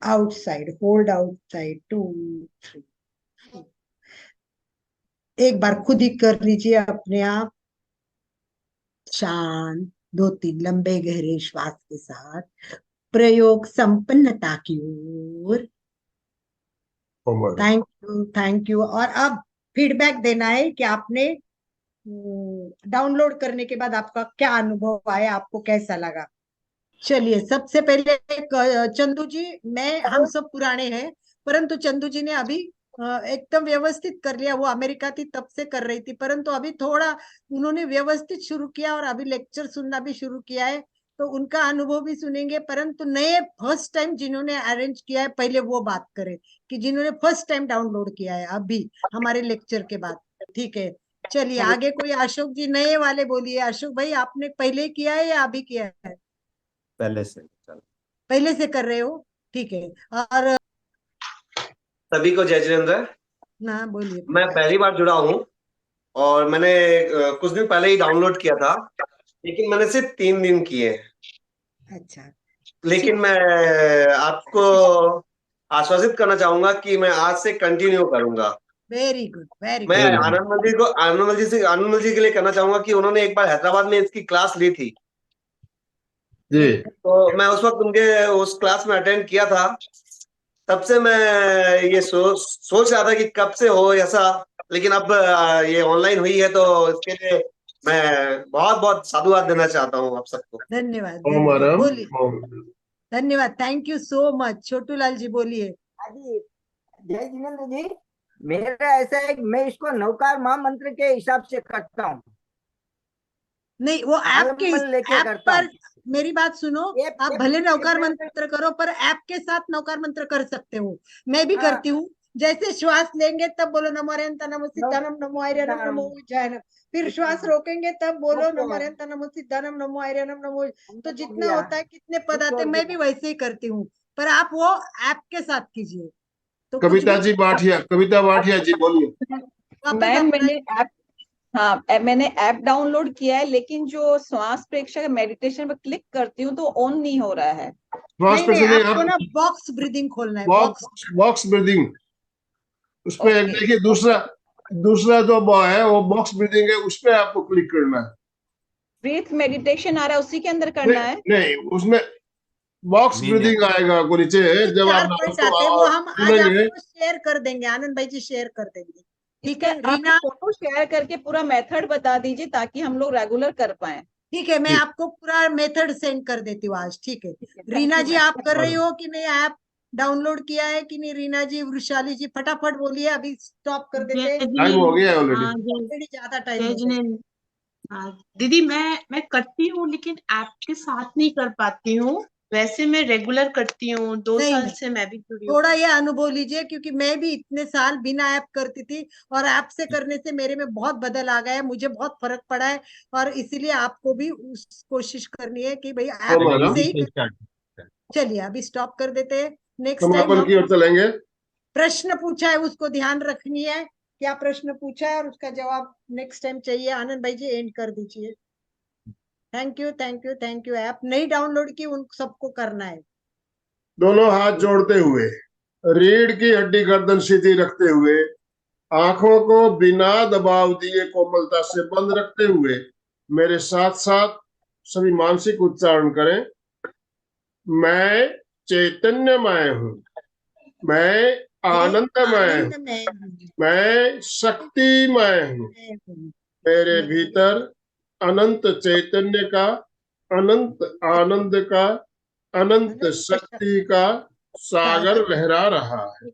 outside, hold outside 2 3 4। एक बार खुद ही कर लीजिए अपने आप, शांत 2 3 लंबे गहरे श्वास के साथ, प्रयोग संपन्नता की ओर। Thank you. और अब फीडबैक देना है कि आपने डाउनलोड करने के बाद आपका क्या अनुभव आया, आपको कैसा लगा। चलिए, सबसे पहले चंदू जी, हम सब पुराने हैं, परंतु चंदू जी ने अभी एकदम व्यवस्थित कर लिया। वो अमेरिका थी तब से कर रही थी, परंतु अभी थोड़ा उन्होंने व्यवस्थित शुरू किया और अभी लेक्चर सुनना भी शुरू किया है, तो उनका अनुभव भी सुनेंगे। परंतु नए फर्स्ट टाइम जिन्होंने अरेंज किया है, पहले वो बात करें कि जिन्होंने फर्स्ट टाइम डाउनलोड किया है अभी हमारे लेक्चर के बाद। ठीक है, चलिए आगे कोई अशोक जी नए वाले बोलिए। अशोक भाई, आपने पहले किया है या अभी किया है? पहले से चलो। पहले से कर रहे हो, ठीक है। और सभी को जय जिनेंद्र। ना बोलिए। मैं पहली बार जुड़ा हूँ और मैंने कुछ दिन पहले ही डाउनलोड किया था, लेकिन मैंने सिर्फ 3 दिन किए। अच्छा, लेकिन मैं आपको आश्वासित करना चाहूंगा कि मैं आज से कंटिन्यू करूंगा। वेरी गुड, वेरी मैं गुड। आनंद जी के लिए कहना चाहूंगा कि उन्होंने एक बार हैदराबाद में इसकी क्लास ली थी जी, तो मैं उस वक्त उनके उस क्लास में अटेंड किया था। तब से मैं ये सोच रहा था कि कब से हो ऐसा, लेकिन अब ये ऑनलाइन हुई है तो इसके लिए मैं बहुत बहुत साधुवाद देना चाहता हूँ आप सबको। धन्यवाद, ओम धन्यवाद। आराम, बोलिए, ओम। धन्यवाद, थैंक यू सो मच। छोटू लाल जी बोलिए। जी, जय जिनेंद्र जी। मेरा ऐसा है कि मैं इसको नवकार महामंत्र के हिसाब से करता हूँ, नहीं, वो आलम्बन लेके ऐप करता पर हूँ। मेरी बात सुनो, आप भले नवकार मंत्र करो, पर ऐप के साथ नवकार मंत्र कर सकते हो। मैं भी हाँ। करती हूँ। जैसे श्वास लेंगे तब बोलो नमो अरिहंत नमो सिद्धानम नमो आर्यनम नमो उज्जैनम, फिर श्वास रोकेंगे तब बोलो नमो अरिहंत नमो सिद्धानम नमो आर्यनम नमो। तो जितना होता है, कितने पद आते, मैं भी वैसे ही करती हूँ, पर आप वो ऐप के साथ कीजिए तो कुछ कविता भी जी भाटिया, कविता भाटिया जी बोलिए। वापस मैम अपना। मैंने ऐप मैंने ऐप डाउनलोड किया है, लेकिन जो श्वास प्रेक्षक मेडिटेशन पर क्लिक करती हूँ तो ऑन नहीं हो रहा है। श्वास नहीं, पे आपको ना बॉक्स ब्रीदिंग खोलना है, बॉक्स। बॉक्स ब्रीदिंग, उस पे एक ओके। देखिए, दूसरा जो है वो बॉक्स ब्रीदिंग है, उस पे आपको क्लिक करना है। ब्रीथ मेडिटेशन आ रहा है, उसी के अंदर करना है। नहीं, उसमें बॉक्स ब्रीदिंग आएगा आपको नीचे, जब आप 4 पॉइंट आते हैं, वो हम आज सुनेंगे। आपको शेयर कर देंगे, आनंद भाई जी शेयर कर देंगे। ठीक है इसका आप रीना, फोटो शेयर करके पूरा मेथड बता दीजिए ताकि हम लोग रेगुलर कर पाए। ठीक है, मैं आपको पूरा मेथड सेंड कर देती हूँ आज। ठीक है रीना जी, आप कर रही हो कि नहीं ऐप? डाउनलोड किया है कि नहीं? रीना जी, वृशाली जी, फटाफट बोलिए, अभी स्टॉप कर देते हैं, टाइम हो गया है ऑलरेडी। ऑलरेडी ज्यादा टाइम हो गया। दीदी मैं करती हूँ, लेकिन ऐप के साथ नहीं कर पाती हूँ। वैसे मैं रेगुलर करती हूँ, 2 नहीं, साल नहीं। से मैं भी जुड़ी हूँ। थोड़ा ये अनुभव लीजिए, क्योंकि मैं भी इतने साल बिना ऐप करती थी और ऐप से करने से मेरे में बहुत बदल आ गया है, मुझे बहुत फर्क पड़ा है। और इसीलिए आपको भी कोशिश करनी है कि भाई ऐप से ही चलिए, अभी स्टॉप कर देते हैं। नेक्स्ट टाइम समापन की ओर चलेंगे। प्रश्न पूछा है उसको ध्यान रखनी है, क्या प्रश्न पूछा है और उसका जवाब नेक्स्ट टाइम चाहिए। आनंद भाई जी एंड कर दीजिए। Thank you, thank you, thank you. App नहीं डाउनलोड की, उन सबको करना है। दोनों हाथ जोड़ते हुए, रीढ़ की हड्डी गर्दन सीधी रखते हुए, आंखों को बिना दबाव दिए कोमलता से बंद रखते हुए मेरे साथ साथ सभी मानसिक उच्चारण करें। मैं चैतन्यमय हूँ, मैं आनंदमय हूँ, मैं शक्तिमय हूँ। मेरे भीतर अनंत चैतन्य का, अनंत आनंद का, अनंत शक्ति का सागर लहरा रहा है।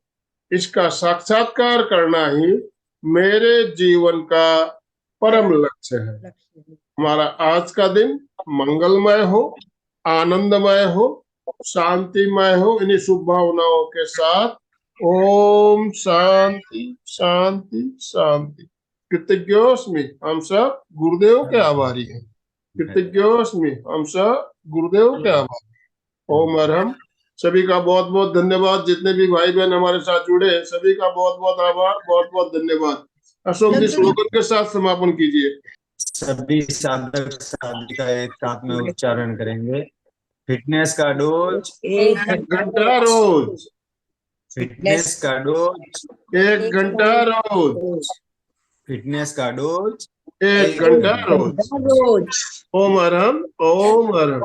इसका साक्षात्कार करना ही मेरे जीवन का परम लक्ष्य है। हमारा आज का दिन मंगलमय हो, आनंदमय हो, शांतिमय हो। इन्हीं शुभ भावनाओं के साथ ओम शांति शांति शांति। कृतज्ञोस्मि, हम सब गुरुदेव के आभारी हैं। कृतज्ञोस्मि, हम सब गुरुदेव के आभारी। ओम अरहम। सभी का बहुत बहुत धन्यवाद। जितने भी भाई बहन हमारे साथ जुड़े हैं, सभी का बहुत बहुत आभार, बहुत बहुत धन्यवाद। अशोक जी स्लोगन के साथ समापन कीजिए। सभी साधक साधिका एक साथ में उच्चारण करेंगे। फिटनेस का डोज 1 घंटा रोज, फिटनेस का डोज 1 घंटा रोज, फिटनेस का डोज 1 घंटा रोज। ओम अरहम, ओम अरहम।